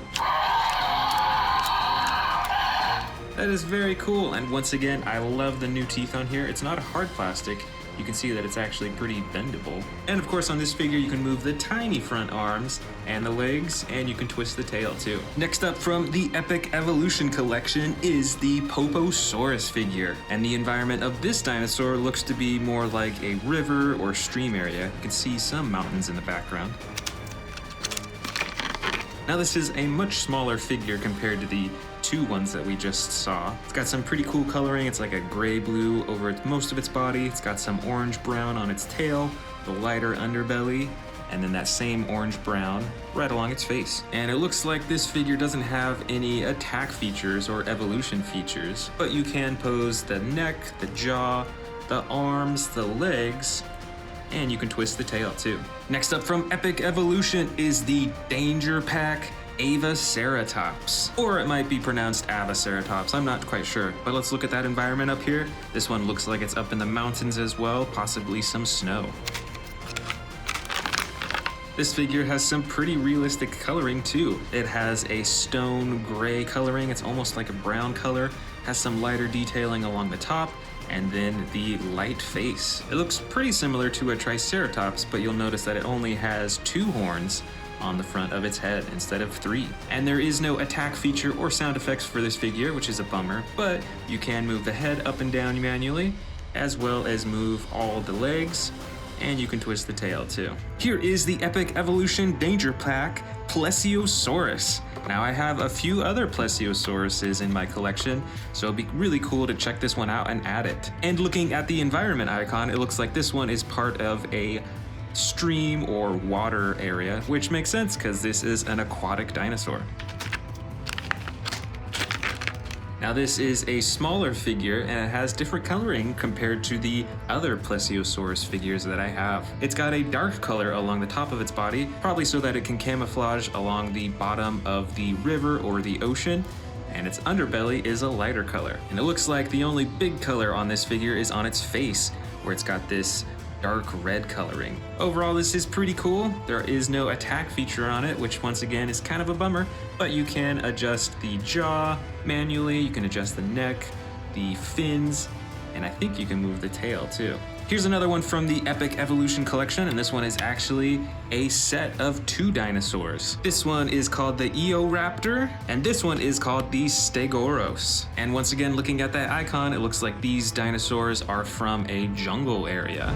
That is very cool. And once again, I love the new teeth on here. It's not a hard plastic. You can see that it's actually pretty bendable. And of course on this figure you can move the tiny front arms and the legs, and you can twist the tail too. Next up from the Epic Evolution collection is the Poposaurus figure. And the environment of this dinosaur looks to be more like a river or stream area. You can see some mountains in the background. Now this is a much smaller figure compared to the two ones that we just saw. It's got some pretty cool coloring. It's like a gray-blue over most of its body. It's got some orange-brown on its tail, the lighter underbelly, and then that same orange-brown right along its face. And it looks like this figure doesn't have any attack features or evolution features, but you can pose the neck, the jaw, the arms, the legs, and you can twist the tail too. Next up from Epic Evolution is the Danger Pack Avaceratops, or it might be pronounced Avaceratops, I'm not quite sure. But let's look at that environment up here. This one looks like it's up in the mountains as well, possibly some snow. This figure has some pretty realistic coloring too. It has a stone gray coloring, it's almost like a brown color, has some lighter detailing along the top, and then the light face. It looks pretty similar to a Triceratops, but you'll notice that it only has 2 horns on the front of its head instead of 3. And there is no attack feature or sound effects for this figure, which is a bummer, but you can move the head up and down manually, as well as move all the legs, and you can twist the tail too. Here is the Epic Evolution Danger Pack Plesiosaurus. Now I have a few other Plesiosauruses in my collection, so it'll be really cool to check this one out and add it. And looking at the environment icon, it looks like this one is part of a stream or water area, which makes sense because this is an aquatic dinosaur. Now this is a smaller figure and it has different coloring compared to the other Plesiosaurus figures that I have. It's got a dark color along the top of its body, probably so that it can camouflage along the bottom of the river or the ocean, and its underbelly is a lighter color. And it looks like the only big color on this figure is on its face, where it's got this dark red coloring. Overall, this is pretty cool. There is no attack feature on it, which once again is kind of a bummer, but you can adjust the jaw manually, you can adjust the neck, the fins, and I think you can move the tail too. Here's another one from the Epic Evolution collection, and this one is actually a set of 2 dinosaurs. This one is called the Indoraptor, and this one is called the Stegosaurus. And once again, looking at that icon, it looks like these dinosaurs are from a jungle area.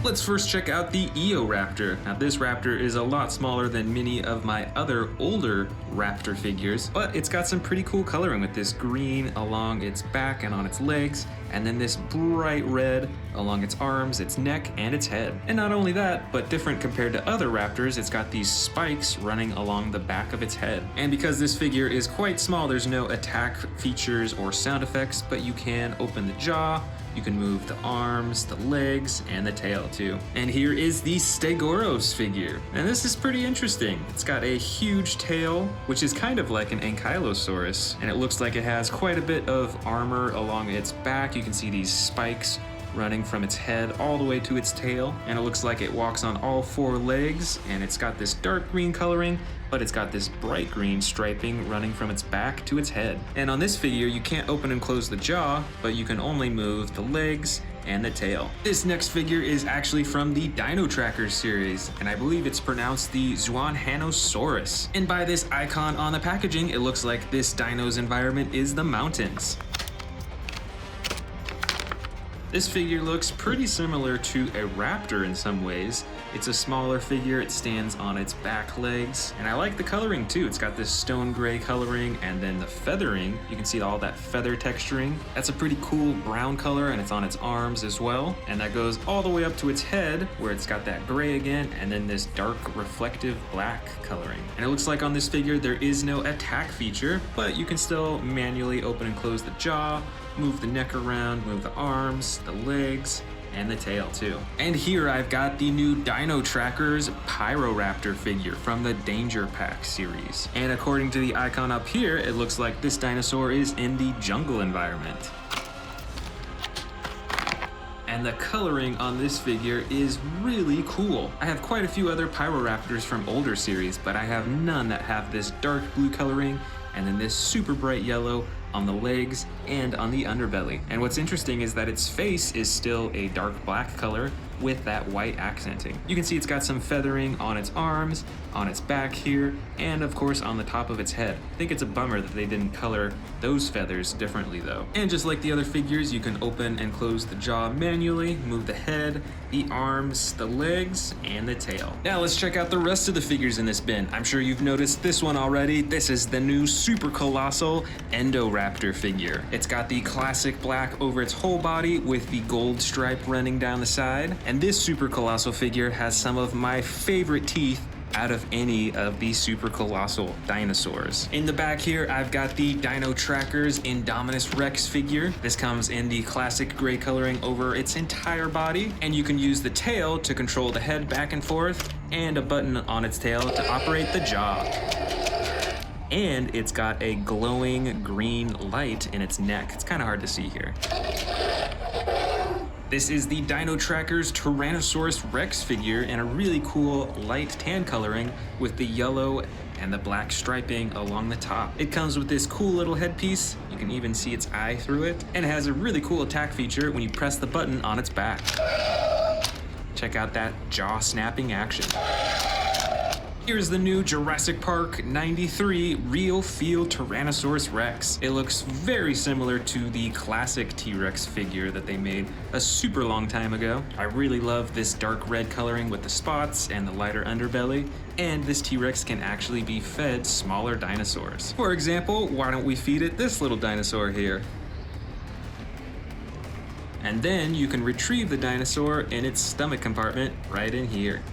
Let's first check out the Indoraptor. Now this raptor is a lot smaller than many of my other older raptor figures, but it's got some pretty cool coloring with this green along its back and on its legs, and then this bright red along its arms, its neck, and its head. And not only that, but different compared to other raptors, it's got these spikes running along the back of its head. And because this figure is quite small, there's no attack features or sound effects, but you can open the jaw, you can move the arms, the legs, and the tail too. And here is the Stegosaurus figure. And this is pretty interesting. It's got a huge tail, which is kind of like an Ankylosaurus, and it looks like it has quite a bit of armor along its back. You can see these spikes running from its head all the way to its tail, and it looks like it walks on all 4 legs, and it's got this dark green coloring, but it's got this bright green striping running from its back to its head. And on this figure, you can't open and close the jaw, but you can only move the legs and the tail. This next figure is actually from the Dino Tracker series, and I believe it's pronounced the Zwanhanosaurus. And by this icon on the packaging, it looks like this dino's environment is the mountains. This figure looks pretty similar to a raptor in some ways. It's a smaller figure, it stands on its back legs, and I like the coloring too. It's got this stone gray coloring, and then the feathering, you can see all that feather texturing. That's a pretty cool brown color, and it's on its arms as well. And that goes all the way up to its head, where it's got that gray again, and then this dark reflective black coloring. And it looks like on this figure there is no attack feature, but you can still manually open and close the jaw, move the neck around, move the arms, the legs, and the tail too. And here I've got the new Dino Trackers Pyroraptor figure from the Danger Pack series. And according to the icon up here, it looks like this dinosaur is in the jungle environment. And the coloring on this figure is really cool. I have quite a few other Pyroraptors from older series, but I have none that have this dark blue coloring and then this super bright yellow on the legs and on the underbelly. And what's interesting is that its face is still a dark black color with that white accenting. You can see it's got some feathering on its arms, on its back here, and of course on the top of its head. I think it's a bummer that they didn't color those feathers differently though. And just like the other figures, you can open and close the jaw manually, move the head, the arms, the legs, and the tail. Now let's check out the rest of the figures in this bin. I'm sure you've noticed this one already. This is the new super colossal Indoraptor figure. It's got the classic black over its whole body with the gold stripe running down the side. And this super colossal figure has some of my favorite teeth out of any of these super colossal dinosaurs. In the back here, I've got the Dino Trackers Indominus Rex figure. This comes in the classic gray coloring over its entire body, and you can use the tail to control the head back and forth, and a button on its tail to operate the jaw. And it's got a glowing green light in its neck. It's kind of hard to see here. This is the Dino Trackers Tyrannosaurus Rex figure in a really cool light tan coloring with the yellow and the black striping along the top. It comes with this cool little headpiece. You can even see its eye through it. And it has a really cool attack feature when you press the button on its back. Check out that jaw snapping action. Here's the new Jurassic Park 93 Real Feel Tyrannosaurus Rex. It looks very similar to the classic T-Rex figure that they made a super long time ago. I really love this dark red coloring with the spots and the lighter underbelly, and this T-Rex can actually be fed smaller dinosaurs. For example, why don't we feed it this little dinosaur here? And then you can retrieve the dinosaur in its stomach compartment right in here.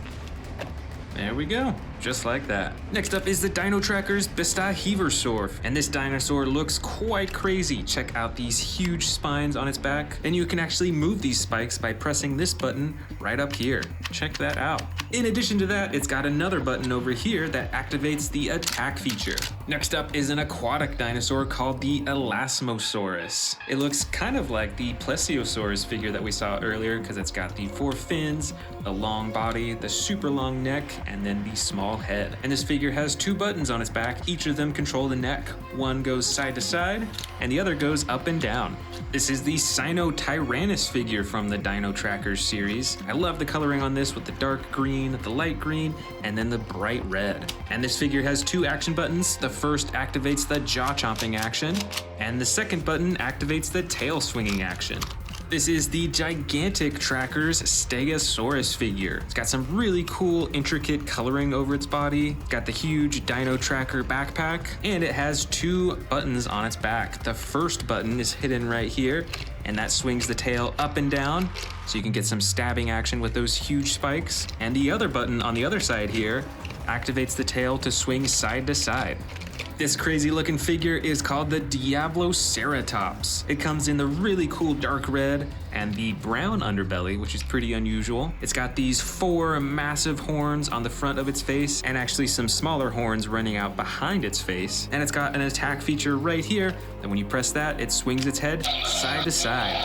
There we go, just like that. Next up is the Dino Trackers Bistaheversaur, and this dinosaur looks quite crazy. Check out these huge spines on its back, and you can actually move these spikes by pressing this button right up here. Check that out. In addition to that, it's got another button over here that activates the attack feature. Next up is an aquatic dinosaur called the Elasmosaurus. It looks kind of like the Plesiosaurus figure that we saw earlier because it's got the 4 fins, the long body, the super long neck, and then the small head. And this figure has 2 buttons on its back. Each of them control the neck. One goes side to side, and the other goes up and down. This is the Sinotyrannus figure from the Dino Trackers series. I love the coloring on this with the dark green, the light green, and then the bright red. And this figure has 2 action buttons. The first activates the jaw chomping action, and the second button activates the tail swinging action. This is the gigantic Trackers Stegosaurus figure. It's got some really cool, intricate coloring over its body. It's got the huge Dino Tracker backpack, and it has 2 buttons on its back. The first button is hidden right here, and that swings the tail up and down, so you can get some stabbing action with those huge spikes. And the other button on the other side here activates the tail to swing side to side. This crazy looking figure is called the Diabloceratops. It comes in the really cool dark red and the brown underbelly, which is pretty unusual. It's got these 4 massive horns on the front of its face and actually some smaller horns running out behind its face. And it's got an attack feature right here, and when you press that, it swings its head side to side.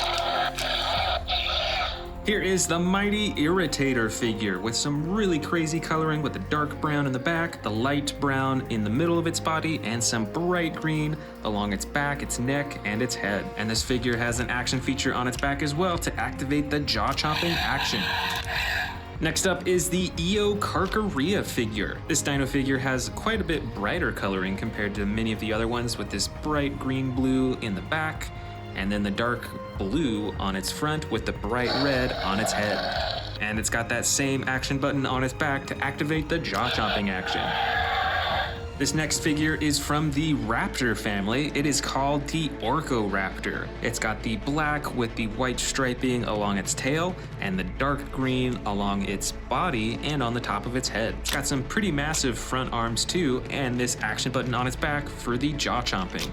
Here is the mighty Irritator figure with some really crazy coloring with the dark brown in the back, the light brown in the middle of its body, and some bright green along its back, its neck, and its head. And this figure has an action feature on its back as well to activate the jaw-chomping action. Next up is the Eocarcharia figure. This dino figure has quite a bit brighter coloring compared to many of the other ones, with this bright green-blue in the back, and then the dark blue on its front with the bright red on its head. And it's got that same action button on its back to activate the jaw-chomping action. This next figure is from the Raptor family. It is called the Orcoraptor. It's got the black with the white striping along its tail and the dark green along its body and on the top of its head. It's got some pretty massive front arms too, and this action button on its back for the jaw chomping.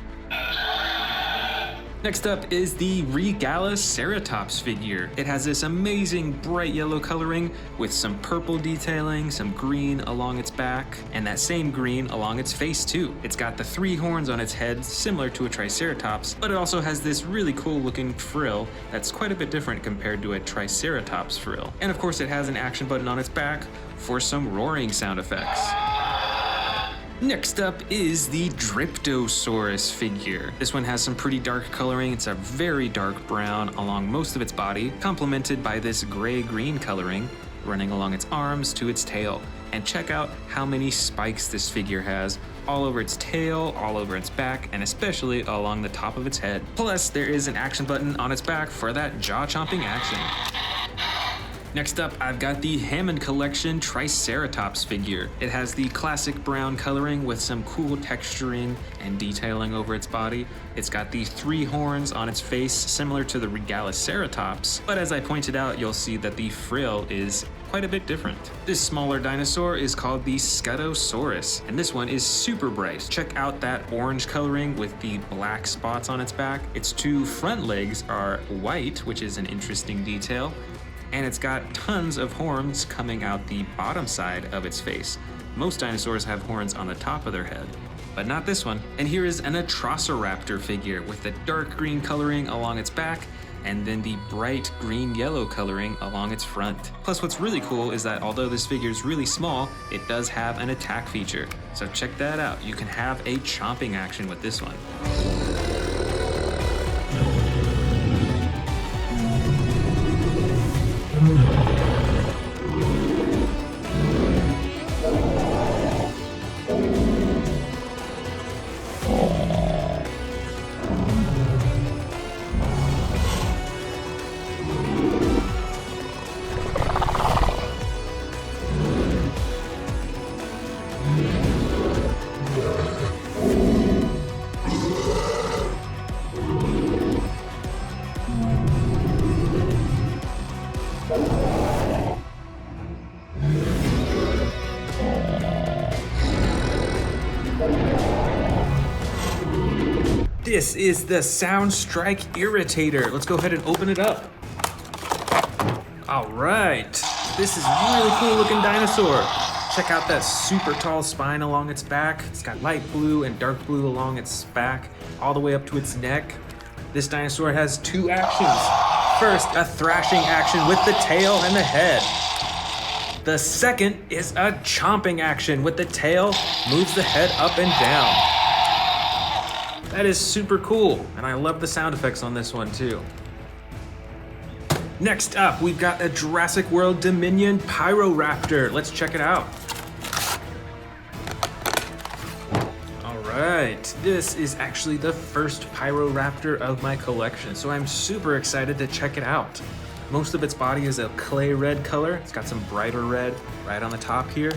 Next up is the Regaliceratops figure. It has this amazing bright yellow coloring with some purple detailing, some green along its back, and that same green along its face too. It's got the 3 horns on its head, similar to a Triceratops, but it also has this really cool looking frill that's quite a bit different compared to a Triceratops frill. And of course it has an action button on its back for some roaring sound effects. Next up is the Dryptosaurus figure. This one has some pretty dark coloring. It's a very dark brown along most of its body, complemented by this gray-green coloring running along its arms to its tail. And check out how many spikes this figure has, all over its tail, all over its back, and especially along the top of its head. Plus, there is an action button on its back for that jaw-chomping action. Next up, I've got the Hammond Collection Triceratops figure. It has the classic brown coloring with some cool texturing and detailing over its body. It's got the 3 horns on its face, similar to the Regaliceratops, but as I pointed out, you'll see that the frill is quite a bit different. This smaller dinosaur is called the Spinosaurus, and this one is super bright. Check out that orange coloring with the black spots on its back. Its 2 front legs are white, which is an interesting detail. And it's got tons of horns coming out the bottom side of its face. Most dinosaurs have horns on the top of their head, but not this one. And here is an Atrociraptor figure with the dark green coloring along its back and then the bright green-yellow coloring along its front. Plus what's really cool is that although this figure is really small, it does have an attack feature. So check that out. You can have a chomping action with this one. This is the Soundstrike Irritator. Let's go ahead and open it up. All right, this is a really cool looking dinosaur. Check out that super tall spine along its back. It's got light blue and dark blue along its back, all the way up to its neck. This dinosaur has 2 actions. First, a thrashing action with the tail and the head. The second is a chomping action with the tail, moves the head up and down. That is super cool, and I love the sound effects on this one too. Next up, we've got a Jurassic World Dominion Pyroraptor. Let's check it out. All right, this is actually the first Pyroraptor of my collection, so I'm super excited to check it out. Most of its body is a clay red color. It's got some brighter red right on the top here,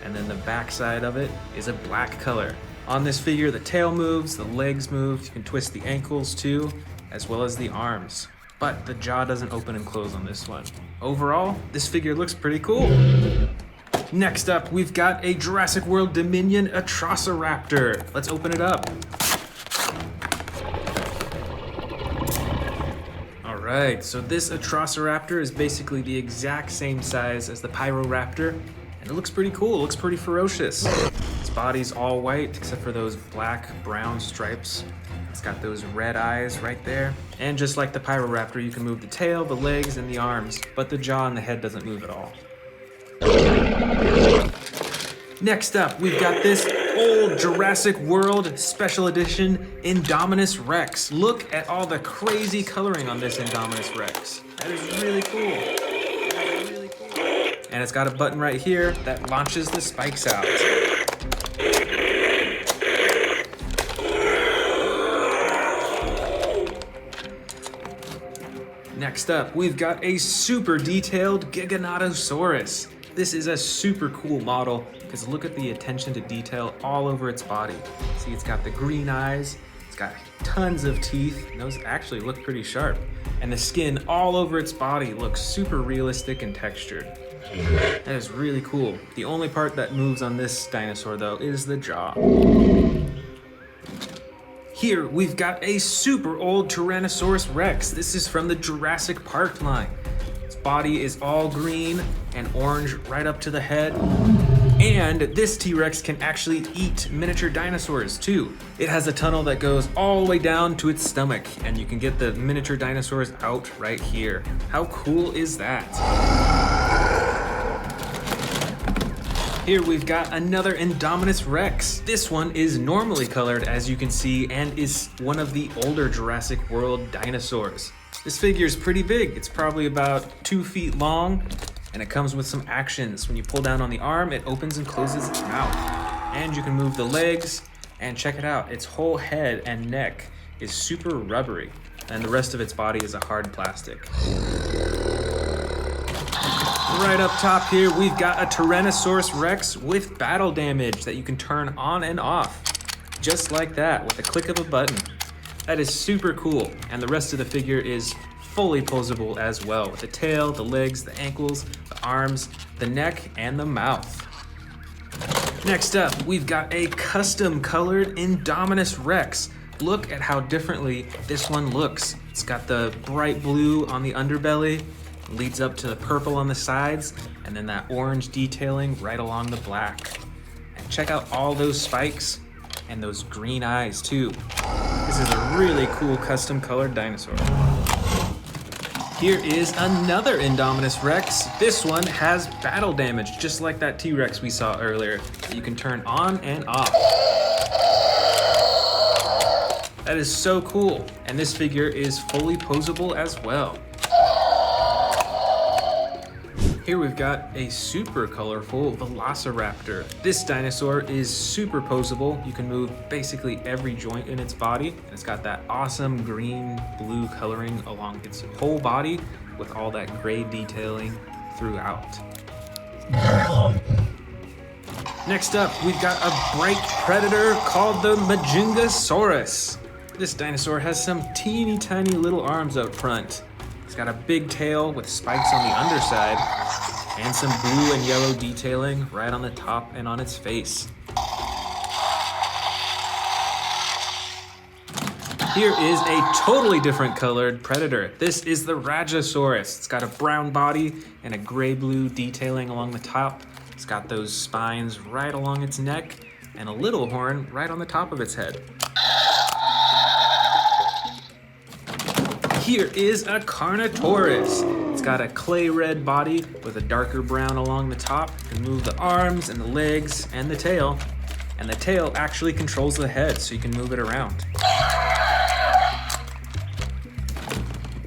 and then the back side of it is a black color. On this figure, the tail moves, the legs move, you can twist the ankles too, as well as the arms. But the jaw doesn't open and close on this one. Overall, this figure looks pretty cool. Next up, we've got a Jurassic World Dominion Atrociraptor. Let's open it up. All right, so this Atrociraptor is basically the exact same size as the Pyroraptor, and it looks pretty cool, it looks pretty ferocious. Its body's all white except for those black-brown stripes. It's got those red eyes right there. And just like the Pyroraptor, you can move the tail, the legs, and the arms, but the jaw and the head doesn't move at all. Next up, we've got this old Jurassic World Special Edition Indominus Rex. Look at all the crazy coloring on this Indominus Rex. That is really cool. And it's got a button right here that launches the spikes out. Next up, we've got a super detailed Giganotosaurus. This is a super cool model because look at the attention to detail all over its body. See, it's got the green eyes, it's got tons of teeth, and those actually look pretty sharp. And the skin all over its body looks super realistic and textured. That is really cool. The only part that moves on this dinosaur though is the jaw. Here we've got a super old Tyrannosaurus Rex. This is from the Jurassic Park line. Its body is all green and orange right up to the head. And this T-Rex can actually eat miniature dinosaurs too. It has a tunnel that goes all the way down to its stomach, and you can get the miniature dinosaurs out right here. How cool is that? Here we've got another Indominus Rex. This one is normally colored, as you can see, and is one of the older Jurassic World dinosaurs. This figure is pretty big. It's probably about 2 feet long, and it comes with some actions. When you pull down on the arm, it opens and closes its mouth. And you can move the legs, and check it out. Its whole head and neck is super rubbery, and the rest of its body is a hard plastic. Right up top here, we've got a Tyrannosaurus Rex with battle damage that you can turn on and off, just like that, with a click of a button. That is super cool, and the rest of the figure is fully posable as well, with the tail, the legs, the ankles, the arms, the neck, and the mouth. Next up, we've got a custom colored Indominus Rex. Look at how differently this one looks. It's got the bright blue on the underbelly, leads up to the purple on the sides, and then that orange detailing right along the black. And check out all those spikes and those green eyes too. This is a really cool custom colored dinosaur. Here is another Indominus Rex. This one has battle damage, just like that T-Rex we saw earlier, that you can turn on and off. That is so cool, and this figure is fully posable as well. Here we've got a super colorful Velociraptor. This dinosaur is super posable. You can move basically every joint in its body, and it's got that awesome green-blue coloring along its whole body with all that gray detailing throughout. Next up, we've got a bright predator called the Majungasaurus. This dinosaur has some teeny tiny little arms up front. It's got a big tail with spikes on the underside, and some blue and yellow detailing right on the top and on its face. Here is a totally different colored predator. This is the Rajasaurus. It's got a brown body and a gray-blue detailing along the top. It's got those spines right along its neck and a little horn right on the top of its head. Here is a Carnivore. It's got a clay red body with a darker brown along the top. You can move the arms and the legs and the tail. And the tail actually controls the head, so you can move it around.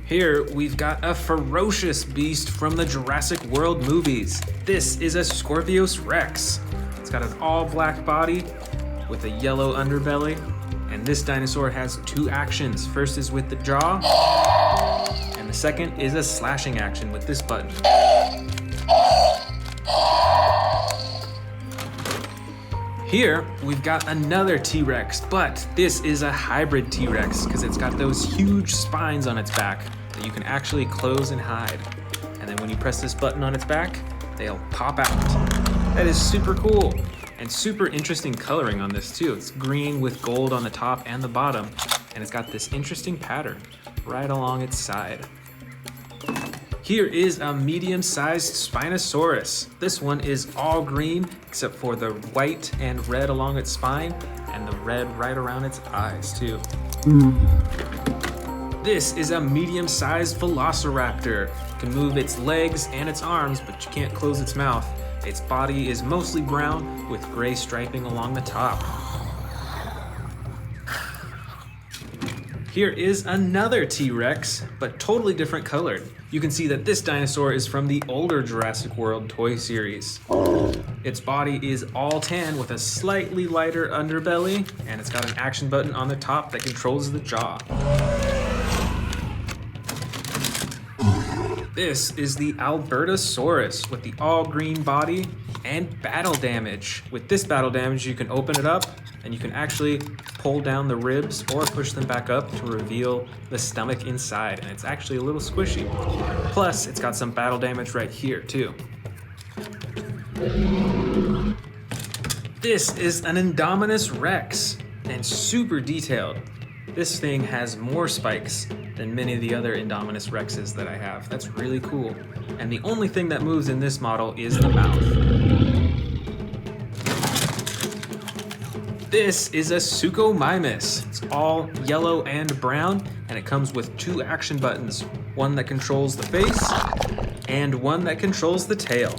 Here we've got a ferocious beast from the Jurassic World movies. This is a Scorpius Rex. It's got an all black body with a yellow underbelly. And this dinosaur has 2 actions. First is with the jaw, and the second is a slashing action with this button. Here, we've got another T-Rex, but this is a hybrid T-Rex because it's got those huge spines on its back that you can actually close and hide. And then when you press this button on its back, they'll pop out. That is super cool. And super interesting coloring on this too. It's green with gold on the top and the bottom, and it's got this interesting pattern right along its side. Here is a medium-sized Spinosaurus. This one is all green except for the white and red along its spine and the red right around its eyes too. This is a medium-sized Velociraptor. It can move its legs and its arms, but you can't close its mouth. Its body is mostly brown with gray striping along the top. Here is another T-Rex, but totally different colored. You can see that this dinosaur is from the older Jurassic World toy series. Its body is all tan with a slightly lighter underbelly, and it's got an action button on the top that controls the jaw. This is the Albertosaurus with the all green body and battle damage. With this battle damage, you can open it up and you can actually pull down the ribs or push them back up to reveal the stomach inside, and it's actually a little squishy. Plus, it's got some battle damage right here too. This is an Indominus Rex and super detailed. This thing has more spikes than many of the other Indominus Rexes that I have. That's really cool. And the only thing that moves in this model is the mouth. This is a Suchomimus. It's all yellow and brown, and it comes with 2 action buttons. One that controls the face, and one that controls the tail.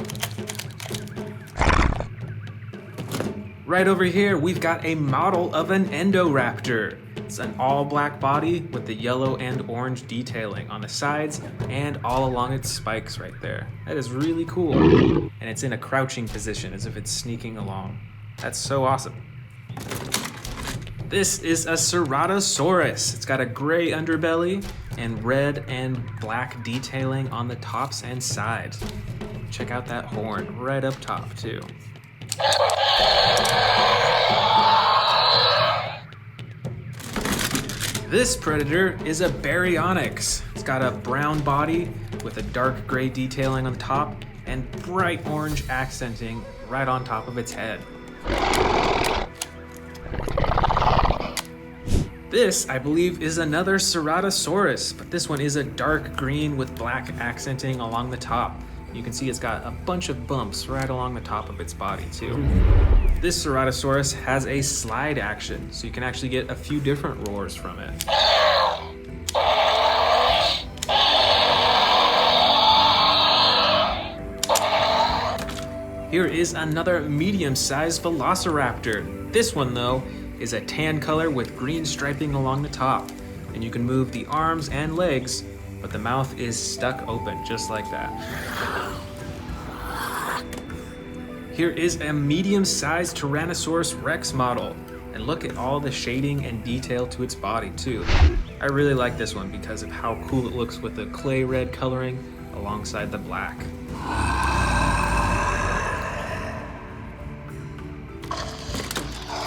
Right over here, we've got a model of an Indoraptor. It's an all black body with the yellow and orange detailing on the sides and all along its spikes right there. That is really cool. And it's in a crouching position as if it's sneaking along. That's so awesome. This is a Ceratosaurus. It's got a gray underbelly and red and black detailing on the tops and sides. Check out that horn right up top too. This predator is a Baryonyx. It's got a brown body with a dark gray detailing on top and bright orange accenting right on top of its head. This, I believe, is another Ceratosaurus, but this one is a dark green with black accenting along the top. You can see it's got a bunch of bumps right along the top of its body too. This Ceratosaurus has a slide action, so you can actually get a few different roars from it. Here is another medium-sized Velociraptor. This one, though, is a tan color with green striping along the top, and you can move the arms and legs, but the mouth is stuck open just like that. Here is a medium-sized Tyrannosaurus Rex model, and look at all the shading and detail to its body too. I really like this one because of how cool it looks with the clay red coloring alongside the black.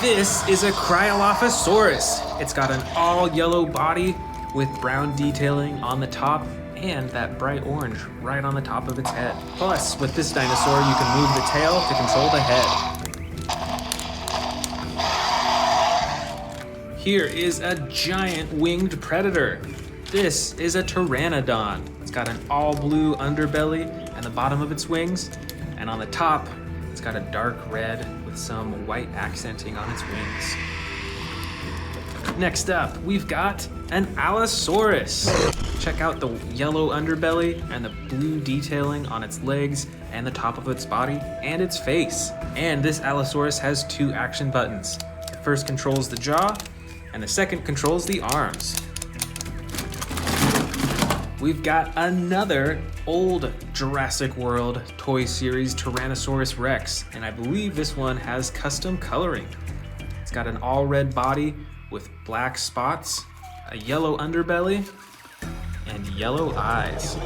This is a Cryolophosaurus. It's got an all yellow body with brown detailing on the top and that bright orange right on the top of its head. Plus, with this dinosaur, you can move the tail to control the head. Here is a giant winged predator. This is a Pteranodon. It's got an all blue underbelly and the bottom of its wings, and on the top, it's got a dark red with some white accenting on its wings. Next up, we've got an Allosaurus. Check out the yellow underbelly and the blue detailing on its legs and the top of its body and its face. And this Allosaurus has 2 action buttons. The first controls the jaw, and the second controls the arms. We've got another old Jurassic World toy series Tyrannosaurus Rex, and I believe this one has custom coloring. It's got an all red body with black spots, a yellow underbelly, and yellow eyes.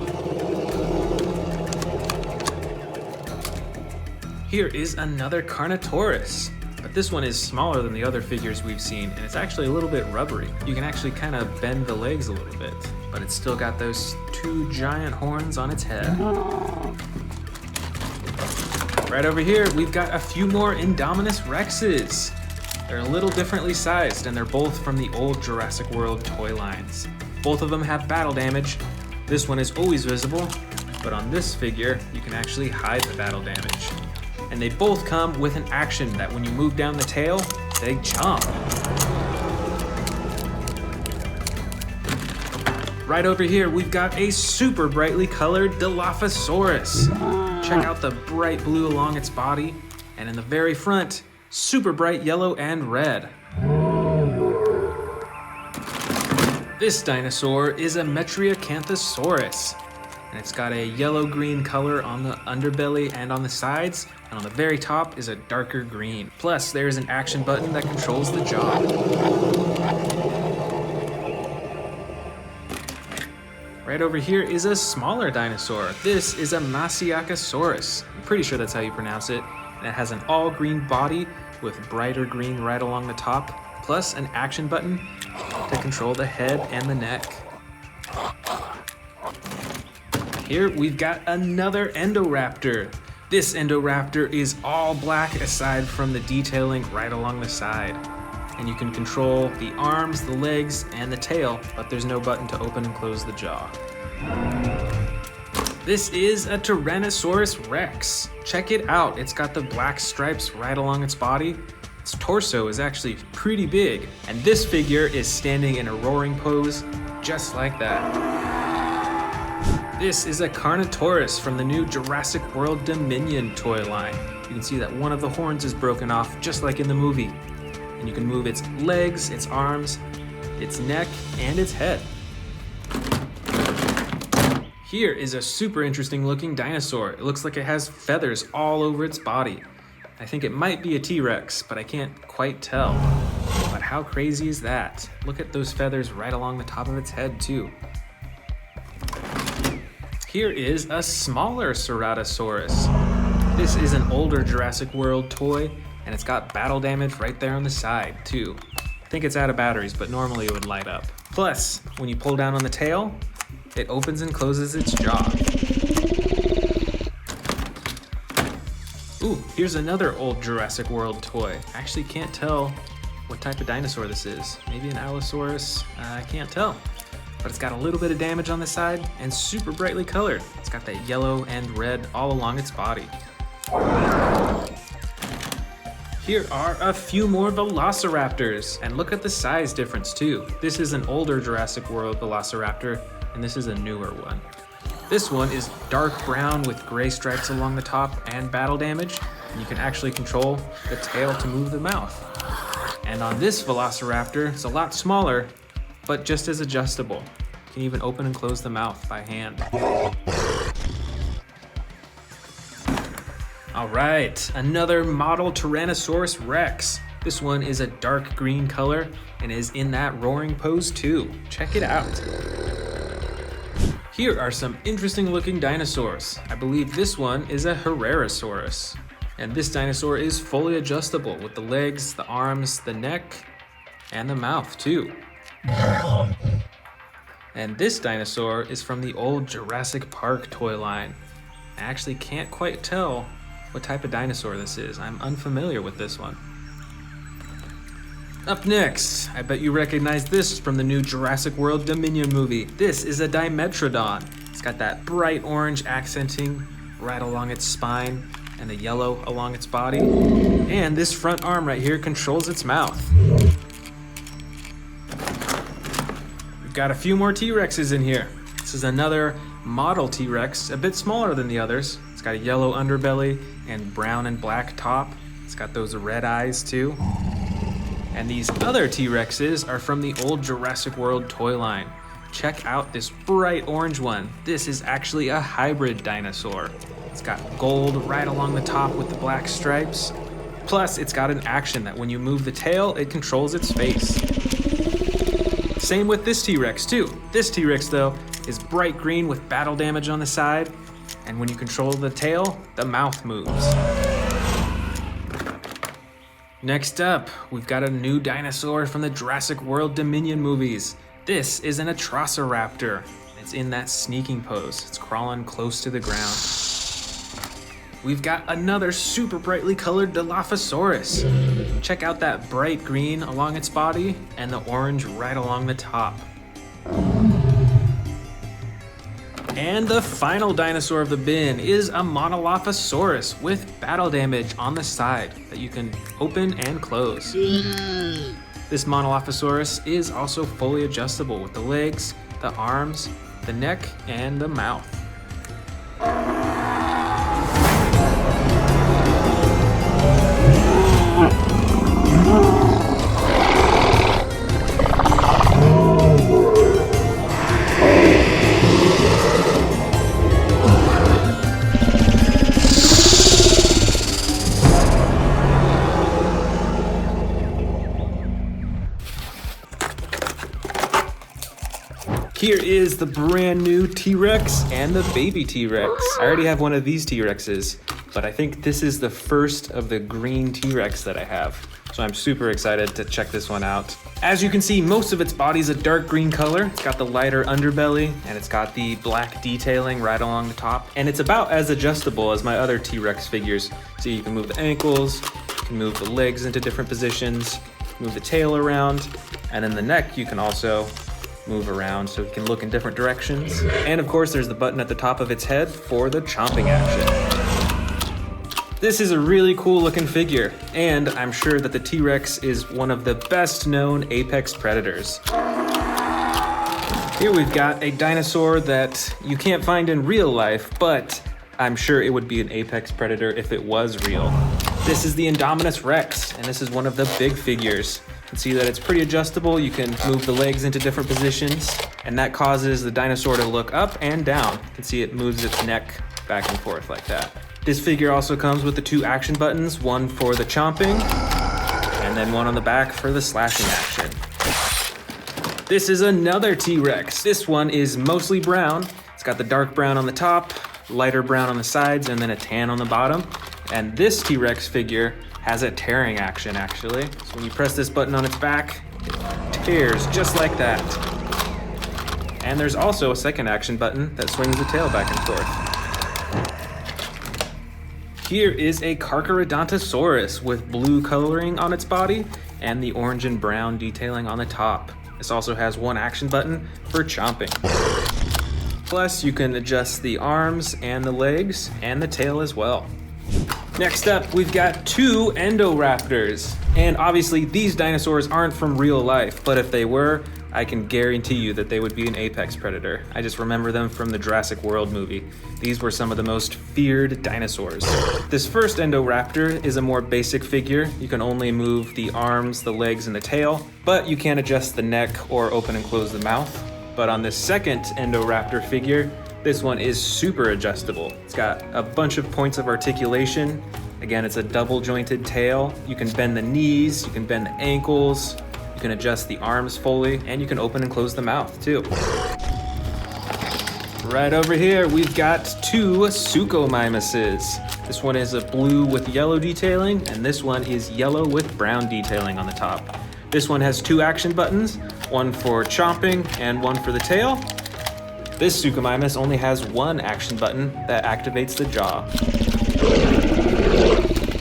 Here is another Carnotaurus, but this one is smaller than the other figures we've seen, and it's actually a little bit rubbery. You can actually kind of bend the legs a little bit, but it's still got those 2 giant horns on its head. Right over here, we've got a few more Indominus Rexes. They're a little differently sized, and they're both from the old Jurassic World toy lines. Both of them have battle damage. This one is always visible, but on this figure, you can actually hide the battle damage. And they both come with an action that when you move down the tail, they jump. Right over here, we've got a super brightly colored Dilophosaurus. Check out the bright blue along its body, and in the very front, super bright yellow and red. This dinosaur is a Metriacanthosaurus, and it's got a yellow-green color on the underbelly and on the sides, and on the very top is a darker green. Plus, there's an action button that controls the jaw. Right over here is a smaller dinosaur. This is a Masiakasaurus. I'm pretty sure that's how you pronounce it. And it has an all-green body with brighter green right along the top, plus an action button to control the head and the neck. Here we've got another Indoraptor. This Indoraptor is all black aside from the detailing right along the side. and you can control the arms, the legs, and the tail, but there's no button to open and close the jaw. This is a Tyrannosaurus Rex. Check it out, it's got the black stripes right along its body. Its torso is actually pretty big, and this figure is standing in a roaring pose, just like that. This is a Carnivore from the new Jurassic World Dominion toy line. You can see that one of the horns is broken off, just like in the movie. And you can move its legs, its arms, its neck, and its head. Here is a super interesting looking dinosaur. It looks like it has feathers all over its body. I think it might be a T-Rex, but I can't quite tell. But how crazy is that? Look at those feathers right along the top of its head too. Here is a smaller Ceratosaurus. This is an older Jurassic World toy, and it's got battle damage right there on the side too. I think it's out of batteries, but normally it would light up. Plus, when you pull down on the tail, it opens and closes its jaw. Ooh, here's another old Jurassic World toy. I actually can't tell what type of dinosaur this is. Maybe an Allosaurus, I can't tell. But it's got a little bit of damage on the side and super brightly colored. It's got that yellow and red all along its body. Here are a few more Velociraptors, and look at the size difference too. This is an older Jurassic World Velociraptor, and this is a newer one. This one is dark brown with gray stripes along the top and battle damage, and you can actually control the tail to move the mouth. And on this Velociraptor, it's a lot smaller, but just as adjustable. You can even open and close the mouth by hand. All right, another model Tyrannosaurus Rex. This one is a dark green color and is in that roaring pose too. Check it out. Here are some interesting looking dinosaurs. I believe this one is a Herrerasaurus. And this dinosaur is fully adjustable with the legs, the arms, the neck, and the mouth too. And this dinosaur is from the old Jurassic Park toy line. I actually can't quite tell what type of dinosaur this is. I'm unfamiliar with this one. Up next, I bet you recognize this from the new Jurassic World Dominion movie. This is a Dimetrodon. It's got that bright orange accenting right along its spine and the yellow along its body. And this front arm right here controls its mouth. We've got a few more T-Rexes in here. This is another model T-Rex, a bit smaller than the others. It's got a yellow underbelly and brown and black top. It's got those red eyes too. And these other T-Rexes are from the old Jurassic World toy line. Check out this bright orange one. This is actually a hybrid dinosaur. It's got gold right along the top with the black stripes. Plus, it's got an action that when you move the tail, it controls its face. Same with this T-Rex too. This T-Rex though is bright green with battle damage on the side, and when you control the tail, the mouth moves. Next up, we've got a new dinosaur from the Jurassic World Dominion movies. This is an Atrociraptor. It's in that sneaking pose. It's crawling close to the ground. We've got another super brightly colored Dilophosaurus. Check out that bright green along its body and the orange right along the top. And the final dinosaur of the bin is a Monolophosaurus with battle damage on the side that you can open and close. This Monolophosaurus is also fully adjustable with the legs, the arms, the neck, and the mouth. Here is the brand new T-Rex and the baby T-Rex. I already have one of these T-Rexes, but I think this is the first of the green T-Rex that I have. So I'm super excited to check this one out. As you can see, most of its body's a dark green color. It's got the lighter underbelly, and it's got the black detailing right along the top. And it's about as adjustable as my other T-Rex figures. So you can move the ankles, you can move the legs into different positions, move the tail around, and then the neck you can also move around so it can look in different directions. And of course, there's the button at the top of its head for the chomping action. This is a really cool looking figure, and I'm sure that the T-Rex is one of the best known apex predators. Here we've got a dinosaur that you can't find in real life, but I'm sure it would be an apex predator if it was real. This is the Indominus Rex, and this is one of the big figures. You can see that it's pretty adjustable. You can move the legs into different positions, and that causes the dinosaur to look up and down. You can see it moves its neck back and forth like that. This figure also comes with the 2 action buttons, one for the chomping, and then one on the back for the slashing action. This is another T-Rex. This one is mostly brown. It's got the dark brown on the top, lighter brown on the sides, and then a tan on the bottom. And this T-Rex figure has a tearing action, actually. So when you press this button on its back, it tears just like that. And there's also a second action button that swings the tail back and forth. Here is a Carcharodontosaurus with blue coloring on its body and the orange and brown detailing on the top. This also has one action button for chomping. Plus, you can adjust the arms and the legs and the tail as well. Next up, we've got 2 Indoraptors. And obviously, these dinosaurs aren't from real life, but if they were, I can guarantee you that they would be an apex predator. I just remember them from the Jurassic World movie. These were some of the most feared dinosaurs. This first Indoraptor is a more basic figure. You can only move the arms, the legs, and the tail, but you can't adjust the neck or open and close the mouth. But on this second Indoraptor figure, this one is super adjustable. It's got a bunch of points of articulation. Again, it's a double jointed tail. You can bend the knees, you can bend the ankles, you can adjust the arms fully, and you can open and close the mouth too. Right over here, we've got 2 Suchomimuses. This one is a blue with yellow detailing, and this one is yellow with brown detailing on the top. This one has 2 action buttons, one for chomping and one for the tail. This Suchomimus only has 1 action button that activates the jaw.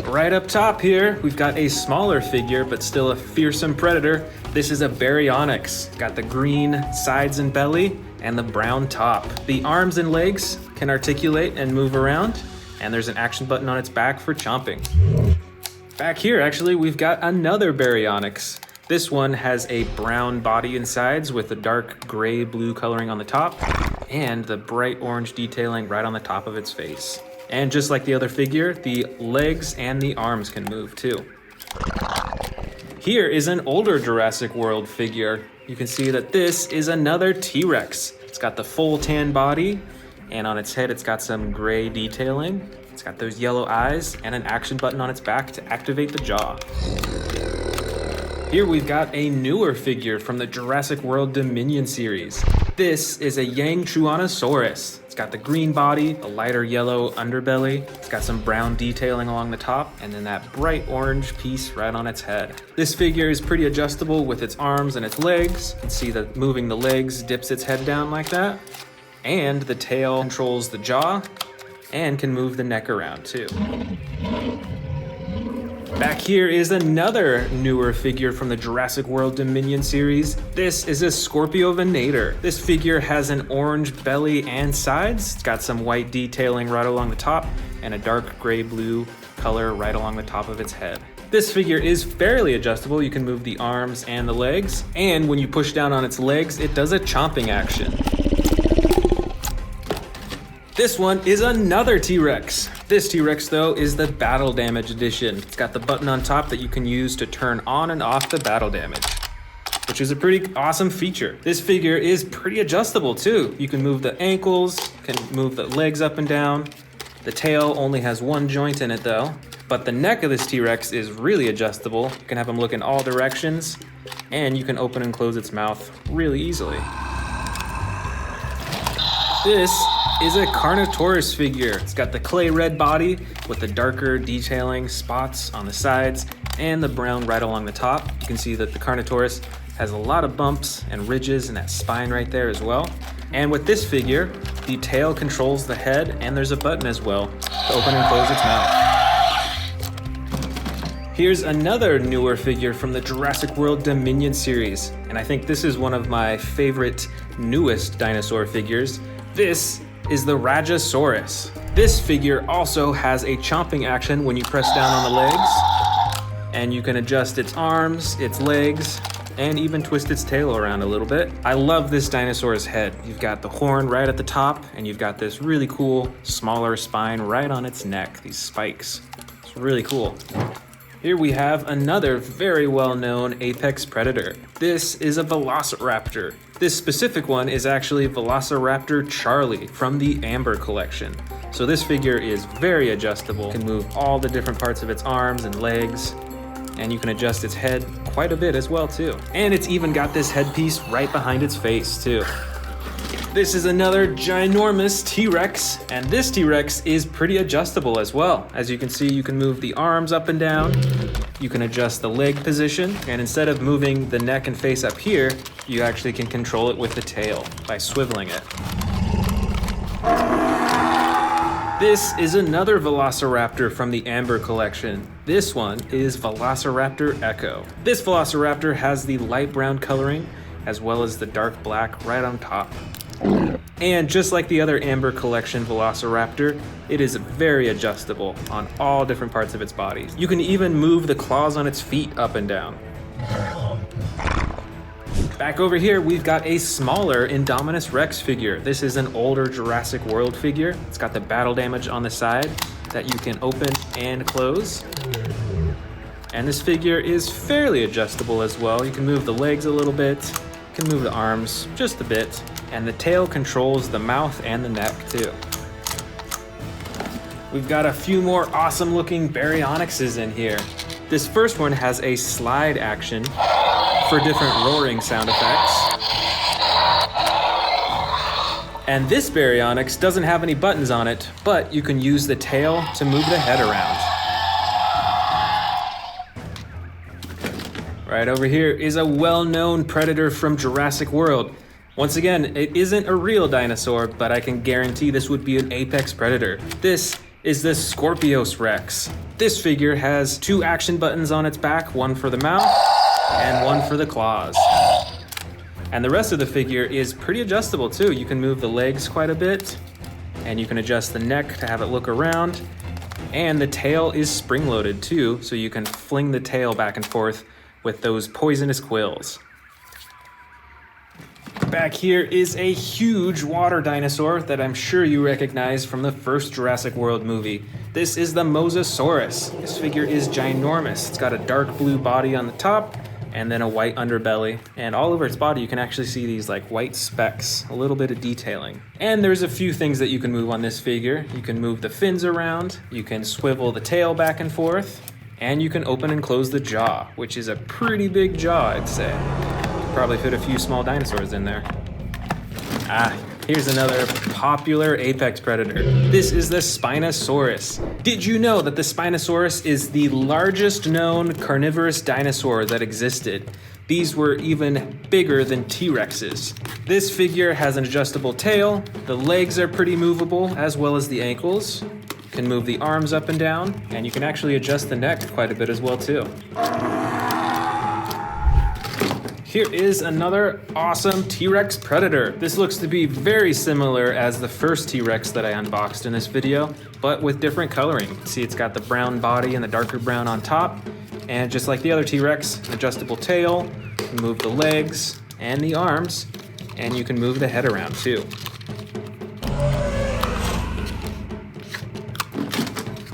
Right up top here, we've got a smaller figure, but still a fearsome predator. This is a Baryonyx. Got the green sides and belly and the brown top. The arms and legs can articulate and move around, and there's an action button on its back for chomping. Back here, actually, we've got another Baryonyx. This one has a brown body and sides with a dark gray blue coloring on the top and the bright orange detailing right on the top of its face. And just like the other figure, the legs and the arms can move too. Here is an older Jurassic World figure. You can see that this is another T-Rex. It's got the full tan body, and on its head it's got some gray detailing. It's got those yellow eyes and an action button on its back to activate the jaw. Here we've got a newer figure from the Jurassic World Dominion series. This is a Yangchuanosaurus. It's got the green body, a lighter yellow underbelly. It's got some brown detailing along the top, and then that bright orange piece right on its head. This figure is pretty adjustable with its arms and its legs. You can see that moving the legs dips its head down like that. And the tail controls the jaw and can move the neck around too. Back here is another newer figure from the Jurassic World Dominion series. This is a Scorpiovenator. This figure has an orange belly and sides. It's got some white detailing right along the top and a dark gray blue color right along the top of its head. This figure is fairly adjustable. You can move the arms and the legs, and when you push down on its legs, it does a chomping action. This one is another T-Rex. This T-Rex, though, is the Battle Damage Edition. It's got the button on top that you can use to turn on and off the battle damage, which is a pretty awesome feature. This figure is pretty adjustable, too. You can move the ankles, can move the legs up and down. The tail only has 1 joint in it, though. But the neck of this T-Rex is really adjustable. You can have him look in all directions, and you can open and close its mouth really easily. This is a Carnotaurus figure. It's got the clay red body with the darker detailing spots on the sides and the brown right along the top. You can see that the Carnotaurus has a lot of bumps and ridges and that spine right there as well. And with this figure, the tail controls the head, and there's a button as well to open and close its mouth. Here's another newer figure from the Jurassic World Dominion series, and I think this is one of my favorite newest dinosaur figures. This is the Rajasaurus. This figure also has a chomping action when you press down on the legs, and you can adjust its arms, its legs, and even twist its tail around a little bit. I love this dinosaur's head. You've got the horn right at the top, and you've got this really cool, smaller spine right on its neck, these spikes. It's really cool. Here we have another very well-known apex predator. This is a Velociraptor. This specific one is actually Velociraptor Charlie from the Amber collection. So this figure is very adjustable. You can move all the different parts of its arms and legs, and you can adjust its head quite a bit as well too. And it's even got this headpiece right behind its face too. This is another ginormous T-Rex, and this T-Rex is pretty adjustable as well. As you can see, you can move the arms up and down, you can adjust the leg position, and instead of moving the neck and face up here, you actually can control it with the tail by swiveling it. This is another Velociraptor from the Amber collection. This one is Velociraptor Echo. This Velociraptor has the light brown coloring as well as the dark black right on top. And just like the other Amber collection Velociraptor, it is very adjustable on all different parts of its body. You can even move the claws on its feet up and down. Back over here, we've got a smaller Indominus Rex figure. This is an older Jurassic World figure. It's got the battle damage on the side that you can open and close. And this figure is fairly adjustable as well. You can move the legs a little bit, you can move the arms just a bit, and the tail controls the mouth and the neck too. We've got a few more awesome looking Baryonyxes in here. This first one has a slide action for different roaring sound effects. And this Baryonyx doesn't have any buttons on it, but you can use the tail to move the head around. Right over here is a well-known predator from Jurassic World. Once again, it isn't a real dinosaur, but I can guarantee this would be an apex predator. This is the Scorpius Rex. This figure has 2 action buttons on its back, one for the mouth and one for the claws. And the rest of the figure is pretty adjustable too. You can move the legs quite a bit, and you can adjust the neck to have it look around. And the tail is spring-loaded too, so you can fling the tail back and forth with those poisonous quills. Back here is a huge water dinosaur that I'm sure you recognize from the first Jurassic World movie. This is the Mosasaurus. This figure is ginormous. It's got a dark blue body on the top and then a white underbelly. And all over its body you can actually see these like white specks, a little bit of detailing. And there's a few things that you can move on this figure. You can move the fins around, you can swivel the tail back and forth, and you can open and close the jaw, which is a pretty big jaw, I'd say. Probably fit a few small dinosaurs in there. Here's another popular apex predator. This is the Spinosaurus. Did you know that the Spinosaurus is the largest known carnivorous dinosaur that existed? These were even bigger than T-Rexes. This figure has an adjustable tail, the legs are pretty movable, as well as the ankles. You can move the arms up and down, and you can actually adjust the neck quite a bit as well too. Here is another awesome T-Rex predator. This looks to be very similar as the first T-Rex that I unboxed in this video, but with different coloring. See, it's got the brown body and the darker brown on top, and just like the other T-Rex, adjustable tail, you can move the legs and the arms, and you can move the head around too.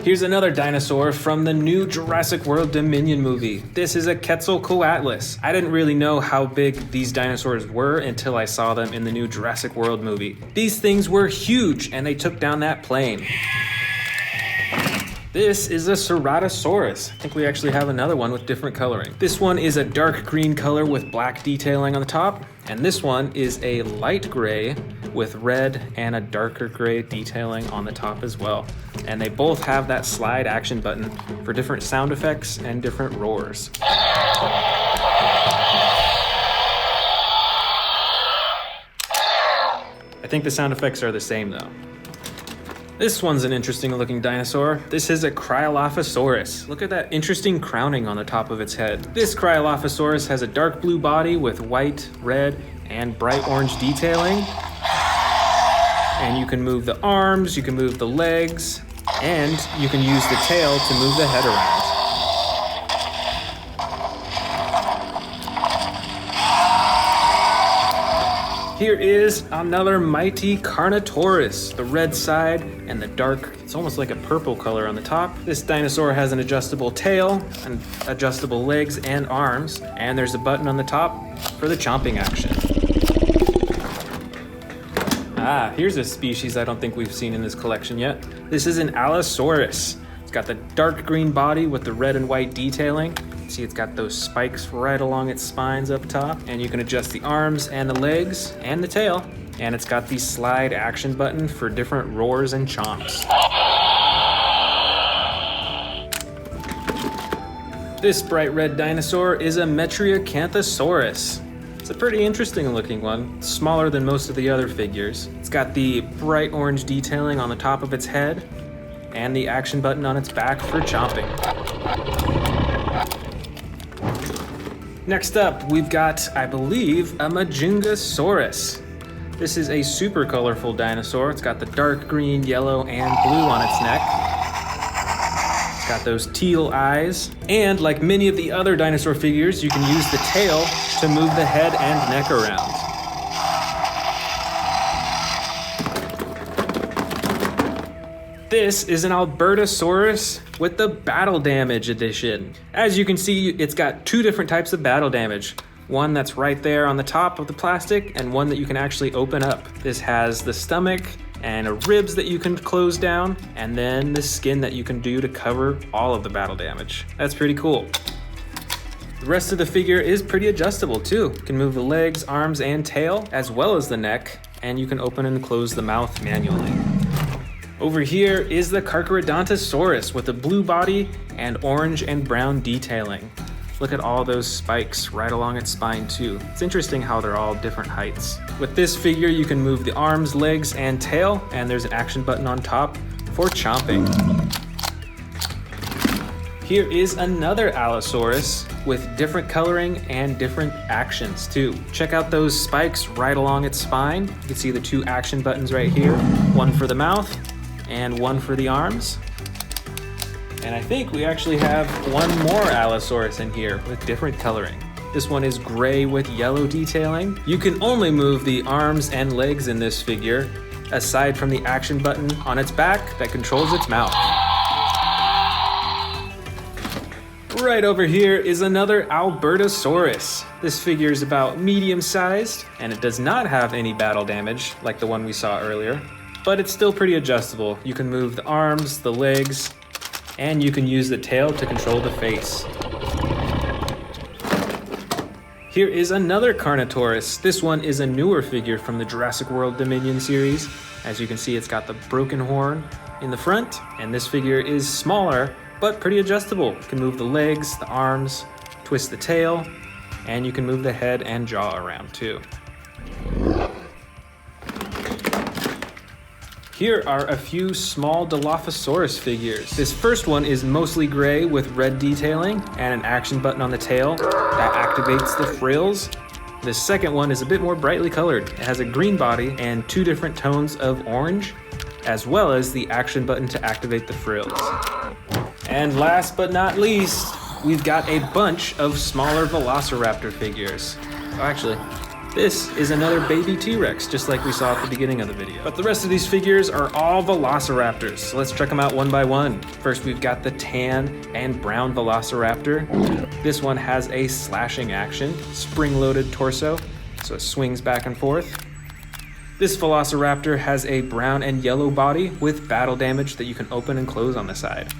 Here's another dinosaur from the new Jurassic World Dominion movie. This is a Quetzalcoatlus. I didn't really know how big these dinosaurs were until I saw them in the new Jurassic World movie. These things were huge, and they took down that plane. This is a Ceratosaurus. I think we actually have another one with different coloring. This one is a dark green color with black detailing on the top, and this one is a light gray with red and a darker gray detailing on the top as well. And they both have that slide action button for different sound effects and different roars. I think the sound effects are the same though. This one's an interesting looking dinosaur. This is a Cryolophosaurus. Look at that interesting crowning on the top of its head. This Cryolophosaurus has a dark blue body with white, red, and bright orange detailing. And you can move the arms, you can move the legs, and you can use the tail to move the head around. Here is another mighty Carnotaurus, the red side and the dark, it's almost like a purple color on the top. This dinosaur has an adjustable tail and adjustable legs and arms, and there's a button on the top for the chomping action. Ah, here's a species I don't think we've seen in this collection yet. This is an Allosaurus. It's got the dark green body with the red and white detailing. See, it's got those spikes right along its spines up top, and you can adjust the arms and the legs and the tail. And it's got the slide action button for different roars and chomps. This bright red dinosaur is a Metriacanthosaurus. It's a pretty interesting looking one, smaller than most of the other figures. It's got the bright orange detailing on the top of its head, and the action button on its back for chomping. Next up, we've got, I believe, a Majungasaurus. This is a super colorful dinosaur. It's got the dark green, yellow, and blue on its neck. It's got those teal eyes. And like many of the other dinosaur figures, you can use the tail to move the head and neck around. This is an Albertosaurus with the Battle Damage edition. As you can see, it's got two different types of battle damage. One that's right there on the top of the plastic, and one that you can actually open up. This has the stomach and ribs that you can close down, and then the skin that you can do to cover all of the battle damage. That's pretty cool. The rest of the figure is pretty adjustable too. You can move the legs, arms, and tail, as well as the neck, and you can open and close the mouth manually. Over here is the Carcharodontosaurus with a blue body and orange and brown detailing. Look at all those spikes right along its spine too. It's interesting how they're all different heights. With this figure, you can move the arms, legs, and tail, and there's an action button on top for chomping. Here is another Allosaurus with different coloring and different actions too. Check out those spikes right along its spine. You can see the two action buttons right here, one for the mouth and one for the arms. And I think we actually have one more Allosaurus in here with different coloring. This one is gray with yellow detailing. You can only move the arms and legs in this figure, aside from the action button on its back that controls its mouth. Right over here is another Albertosaurus. This figure is about medium sized, and it does not have any battle damage like the one we saw earlier, but it's still pretty adjustable. You can move the arms, the legs, and you can use the tail to control the face. Here is another Carnotaurus. This one is a newer figure from the Jurassic World Dominion series. As you can see, it's got the broken horn in the front, and this figure is smaller, but pretty adjustable. You can move the legs, the arms, twist the tail, and you can move the head and jaw around too. Here are a few small Dilophosaurus figures. This first one is mostly gray with red detailing and an action button on the tail that activates the frills. The second one is a bit more brightly colored. It has a green body and two different tones of orange, as well as the action button to activate the frills. And last but not least, we've got a bunch of smaller Velociraptor figures. Oh, actually, this is another baby T-Rex, just like we saw at the beginning of the video. But the rest of these figures are all Velociraptors, so let's check them out one by one. First, we've got the tan and brown Velociraptor. This one has a slashing action, spring-loaded torso, so it swings back and forth. This Velociraptor has a brown and yellow body with battle damage that you can open and close on the side.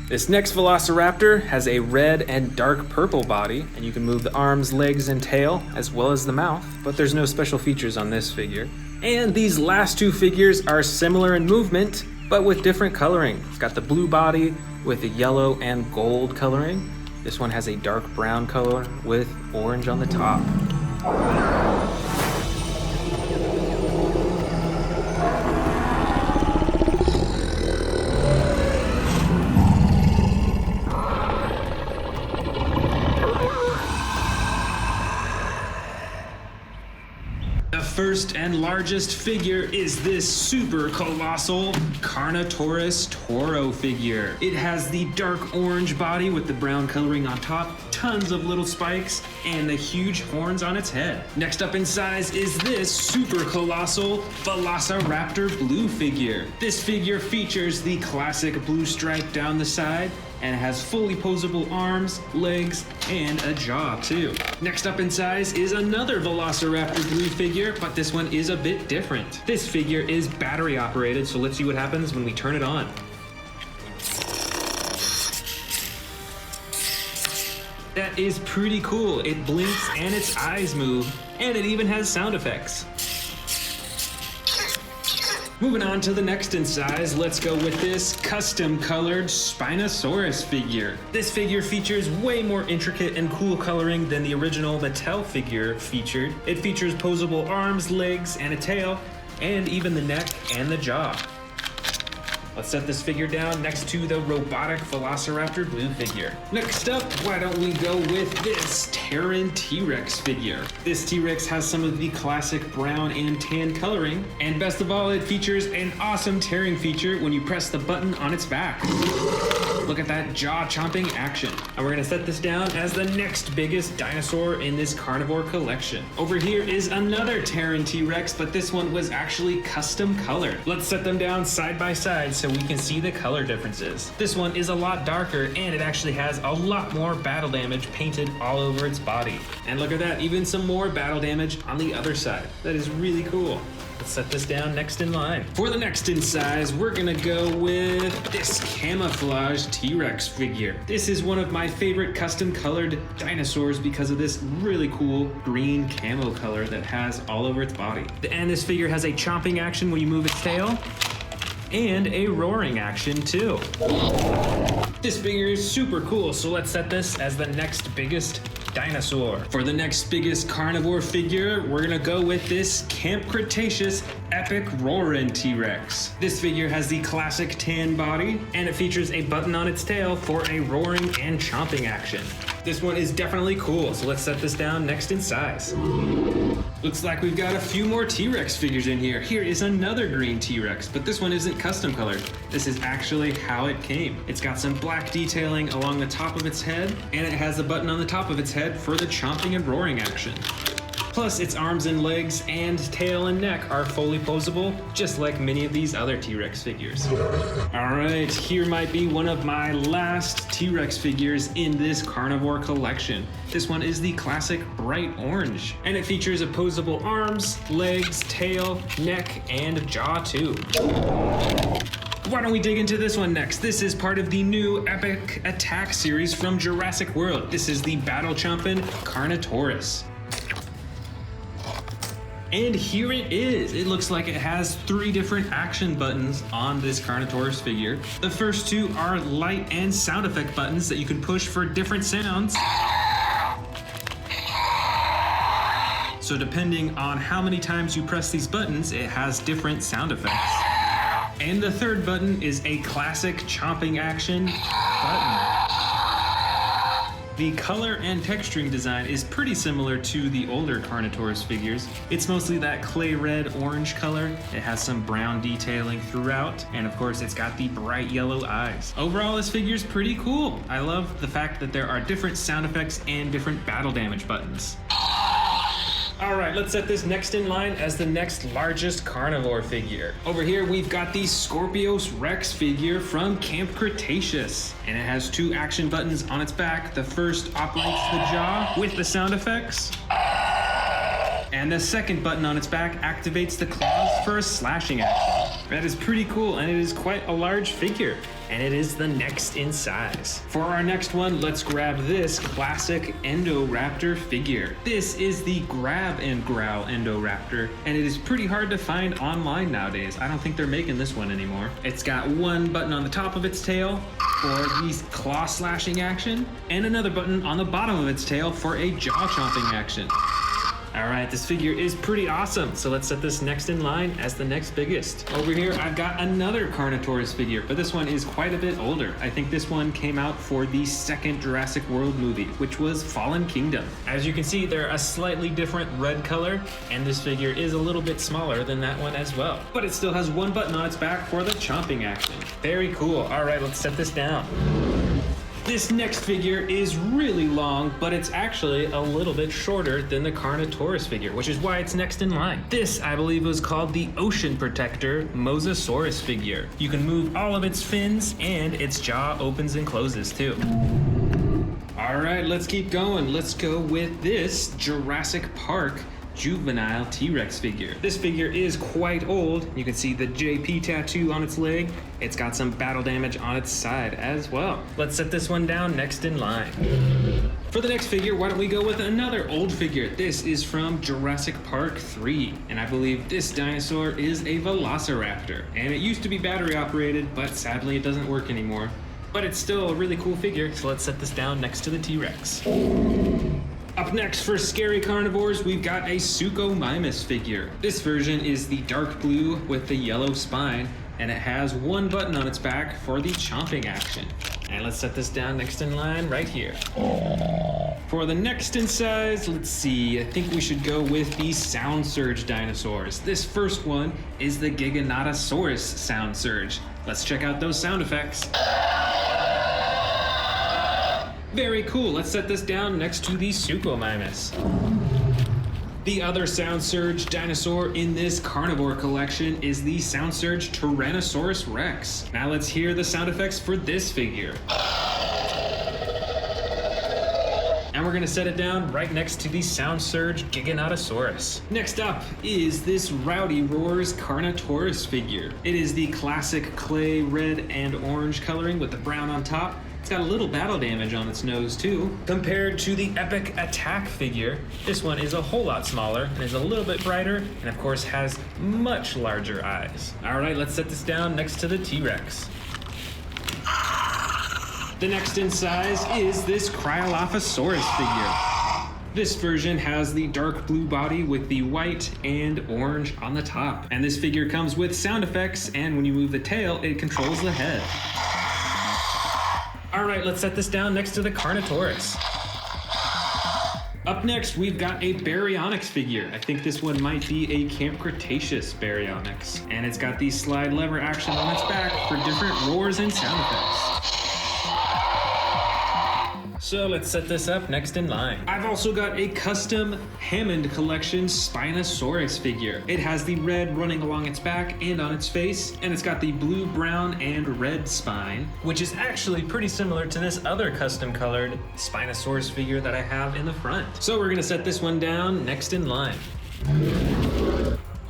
This next Velociraptor has a red and dark purple body, and you can move the arms, legs, and tail, as well as the mouth, but there's no special features on this figure. And these last two figures are similar in movement, but with different coloring. It's got the blue body with the yellow and gold coloring. This one has a dark brown color with orange on the top. first and largest figure is this super colossal Carnotaurus Toro figure. It has the dark orange body with the brown coloring on top, tons of little spikes, and the huge horns on its head. Next up in size is this super colossal Velociraptor blue figure. This figure features the classic blue stripe down the side, and it has fully posable arms, legs, and a jaw too. Next up in size is another Velociraptor blue figure, but this one is a bit different. This figure is battery operated, so let's see what happens when we turn it on. That is pretty cool. It blinks and its eyes move, and it even has sound effects. Moving on to the next in size, let's go with this custom colored Spinosaurus figure. This figure features way more intricate and cool coloring than the original Mattel figure featured. It features posable arms, legs, and a tail, and even the neck and the jaw. Let's set this figure down next to the robotic Velociraptor blue figure. Next up, why don't we go with this Terran T-Rex figure. This T-Rex has some of the classic brown and tan coloring, and best of all, it features an awesome tearing feature when you press the button on its back. Look at that jaw-chomping action. And we're gonna set this down as the next biggest dinosaur in this carnivore collection. Over here is another Terran T-Rex, but this one was actually custom colored. Let's set them down side by side so we can see the color differences. This one is a lot darker, and it actually has a lot more battle damage painted all over its body. And look at that, even some more battle damage on the other side. That is really cool. Let's set this down next in line. For the next in size, we're gonna go with this camouflage T-Rex figure. This is one of my favorite custom colored dinosaurs because of this really cool green camo color that has all over its body. And this figure has a chomping action when you move its tail, and a roaring action too. This figure is super cool, so let's set this as the next biggest dinosaur. For the next biggest carnivore figure, we're gonna go with this Camp Cretaceous Epic Roarin' T-Rex. This figure has the classic tan body, and it features a button on its tail for a roaring and chomping action. This one is definitely cool, so let's set this down next in size. Looks like we've got a few more T-Rex figures in here. Here is another green T-Rex, but this one isn't custom colored. This is actually how it came. It's got some black detailing along the top of its head, and it has a button on the top of its head for the chomping and roaring action. Plus, its arms and legs and tail and neck are fully posable, just like many of these other T-Rex figures. All right, here might be one of my last T-Rex figures in this carnivore collection. This one is the classic bright orange, and it features opposable arms, legs, tail, neck, and jaw too. Why don't we dig into this one next? This is part of the new Epic Attack series from Jurassic World. This is the battle-chomping Carnotaurus. And here it is. It looks like it has 3 different action buttons on this Carnotaurus figure. The first 2 are light and sound effect buttons that you can push for different sounds. So depending on how many times you press these buttons, it has different sound effects. And the third button is a classic chomping action button. The color and texturing design is pretty similar to the older Carnotaurus figures. It's mostly that clay red orange color. It has some brown detailing throughout, and of course it's got the bright yellow eyes. Overall, this figure is pretty cool. I love the fact that there are different sound effects and different battle damage buttons. All right, let's set this next in line as the next largest carnivore figure. Over here, we've got the Scorpius Rex figure from Camp Cretaceous. And it has 2 action buttons on its back. The first operates the jaw with the sound effects. And the second button on its back activates the claws for a slashing action. That is pretty cool, and it is quite a large figure. And it is the next in size. For our next one, let's grab this classic Indoraptor figure. This is the grab and growl Indoraptor, and it is pretty hard to find online nowadays. I don't think they're making this one anymore. It's got 1 button on the top of its tail for the claw slashing action, and another button on the bottom of its tail for a jaw chomping action. All right, this figure is pretty awesome. So let's set this next in line as the next biggest. Over here, I've got another Carnotaurus figure, but this one is quite a bit older. I think this one came out for the second Jurassic World movie, which was Fallen Kingdom. As you can see, they're a slightly different red color, and this figure is a little bit smaller than that one as well. But it still has one button on its back for the chomping action. Very cool. All right, let's set this down. This next figure is really long, but it's actually a little bit shorter than the Carnotaurus figure, which is why it's next in line. This, I believe, was called the Ocean Protector Mosasaurus figure. You can move all of its fins, and its jaw opens and closes too. All right, let's keep going. Let's go with this Jurassic Park juvenile T-Rex figure. This figure is quite old. You can see the JP tattoo on its leg. It's got some battle damage on its side as well. Let's set this one down next in line. For the next figure, why don't we go with another old figure? This is from Jurassic Park 3, and I believe this dinosaur is a Velociraptor. And it used to be battery operated, but sadly it doesn't work anymore. But it's still a really cool figure, so let's set this down next to the T-Rex. Up next for scary carnivores, we've got a Suchomimus figure. This version is the dark blue with the yellow spine, and it has one button on its back for the chomping action. And let's set this down next in line right here. For the next in size, let's see, I think we should go with the Sound Surge dinosaurs. This first one is the Giganotosaurus Sound Surge. Let's check out those sound effects. Very cool. Let's set this down next to the Suchomimus. The other Sound Surge dinosaur in this carnivore collection is the Sound Surge Tyrannosaurus Rex. Now let's hear the sound effects for this figure. And we're gonna set it down right next to the Sound Surge Giganotosaurus. Next up is this Rowdy Roars Carnotaurus figure. It is the classic clay red and orange coloring with the brown on top. It's got a little battle damage on its nose too. Compared to the Epic Attack figure, this one is a whole lot smaller and is a little bit brighter, and of course has much larger eyes. All right, let's set this down next to the T-Rex. The next in size is this Cryolophosaurus figure. This version has the dark blue body with the white and orange on the top. And this figure comes with sound effects, and when you move the tail, it controls the head. All right, let's set this down next to the Carnotaurus. Up next, we've got a Baryonyx figure. I think this one might be a Camp Cretaceous Baryonyx. And it's got the slide lever action on its back for different roars and sound effects. So let's set this up next in line. I've also got a custom Hammond Collection Spinosaurus figure. It has the red running along its back and on its face, and it's got the blue, brown, and red spine, which is actually pretty similar to this other custom colored Spinosaurus figure that I have in the front. So we're gonna set this one down next in line.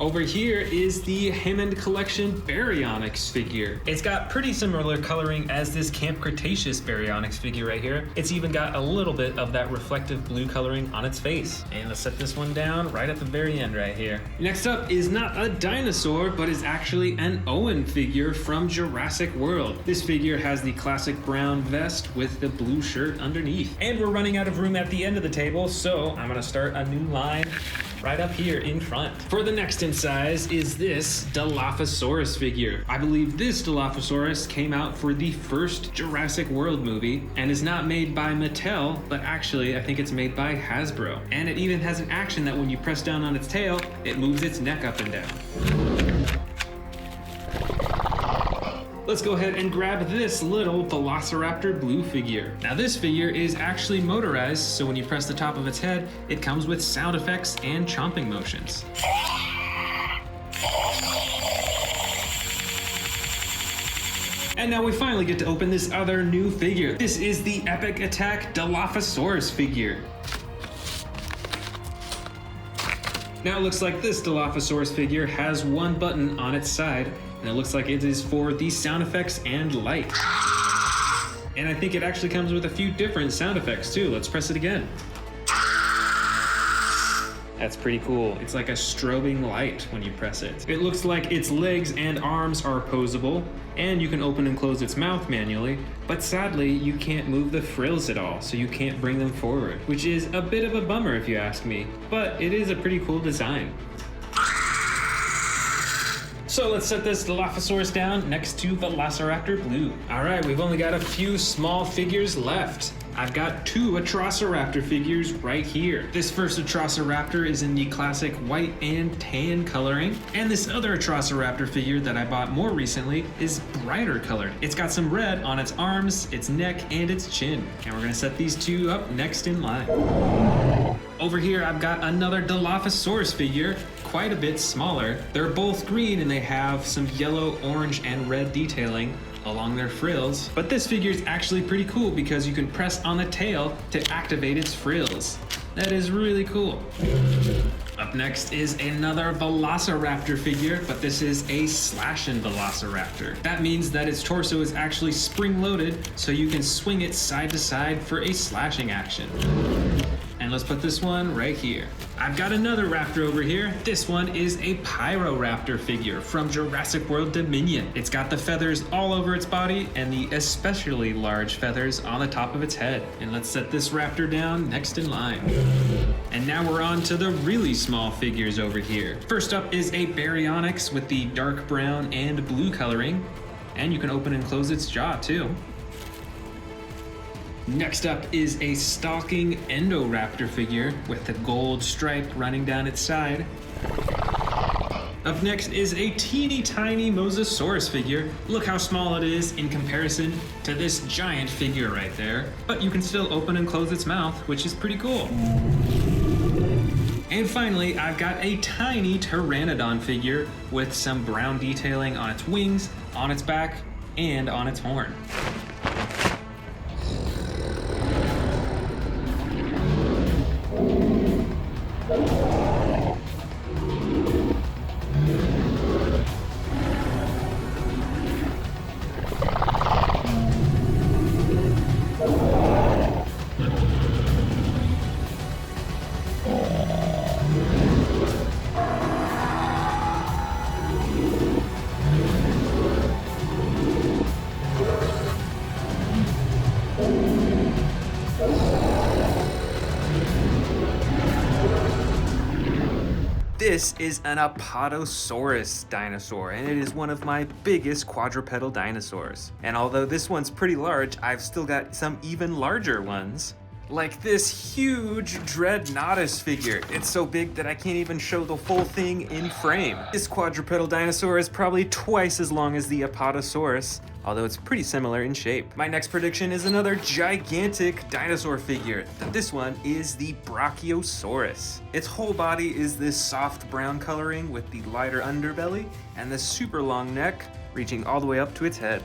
Over here is the Hammond Collection Baryonyx figure. It's got pretty similar coloring as this Camp Cretaceous Baryonyx figure right here. It's even got a little bit of that reflective blue coloring on its face. And let's set this one down right at the very end right here. Next up is not a dinosaur, but is actually an Owen figure from Jurassic World. This figure has the classic brown vest with the blue shirt underneath. And we're running out of room at the end of the table, so I'm gonna start a new line right up here in front. For the next in size is this Dilophosaurus figure. I believe this Dilophosaurus came out for the first Jurassic World movie and is not made by Mattel, but actually I think it's made by Hasbro. And it even has an action that when you press down on its tail, it moves its neck up and down. Let's go ahead and grab this little Velociraptor blue figure. Now this figure is actually motorized, so when you press the top of its head, it comes with sound effects and chomping motions. And now we finally get to open this other new figure. This is the Epic Attack Dilophosaurus figure. Now it looks like this Dilophosaurus figure has one button on its side, and it looks like it is for the sound effects and light. And I think it actually comes with a few different sound effects too. Let's press it again. That's pretty cool. It's like a strobing light when you press it. It looks like its legs and arms are posable, and you can open and close its mouth manually, but sadly you can't move the frills at all, so you can't bring them forward, which is a bit of a bummer if you ask me, but it is a pretty cool design. So let's set this Dilophosaurus down next to Velociraptor Blue. All right, we've only got a few small figures left. I've got 2 Atrociraptor figures right here. This first Atrociraptor is in the classic white and tan coloring, and this other Atrociraptor figure that I bought more recently is brighter colored. It's got some red on its arms, its neck, and its chin. And we're gonna set these 2 up next in line. Over here, I've got another Dilophosaurus figure, quite a bit smaller. They're both green and they have some yellow, orange, and red detailing along their frills. But this figure is actually pretty cool because you can press on the tail to activate its frills. That is really cool. Up next is another Velociraptor figure, but this is a slashing Velociraptor. That means that its torso is actually spring-loaded, so you can swing it side to side for a slashing action. And let's put this one right here. I've got another raptor over here. This one is a Pyroraptor figure from Jurassic World Dominion. It's got the feathers all over its body and the especially large feathers on the top of its head. And let's set this raptor down next in line. And now we're on to the really small figures over here. First up is a Baryonyx with the dark brown and blue coloring. And you can open and close its jaw too. Next up is a stalking Indoraptor figure with the gold stripe running down its side. Up next is a teeny tiny Mosasaurus figure. Look how small it is in comparison to this giant figure right there. But you can still open and close its mouth, which is pretty cool. And finally, I've got a tiny Pteranodon figure with some brown detailing on its wings, on its back, and on its horn. This is an Apatosaurus dinosaur, and it is one of my biggest quadrupedal dinosaurs. And although this one's pretty large, I've still got some even larger ones. Like this huge Dreadnoughtus figure. It's so big that I can't even show the full thing in frame. This quadrupedal dinosaur is probably twice as long as the Apatosaurus, although it's pretty similar in shape. My next prediction is another gigantic dinosaur figure. This one is the Brachiosaurus. Its whole body is this soft brown coloring with the lighter underbelly and the super long neck reaching all the way up to its head.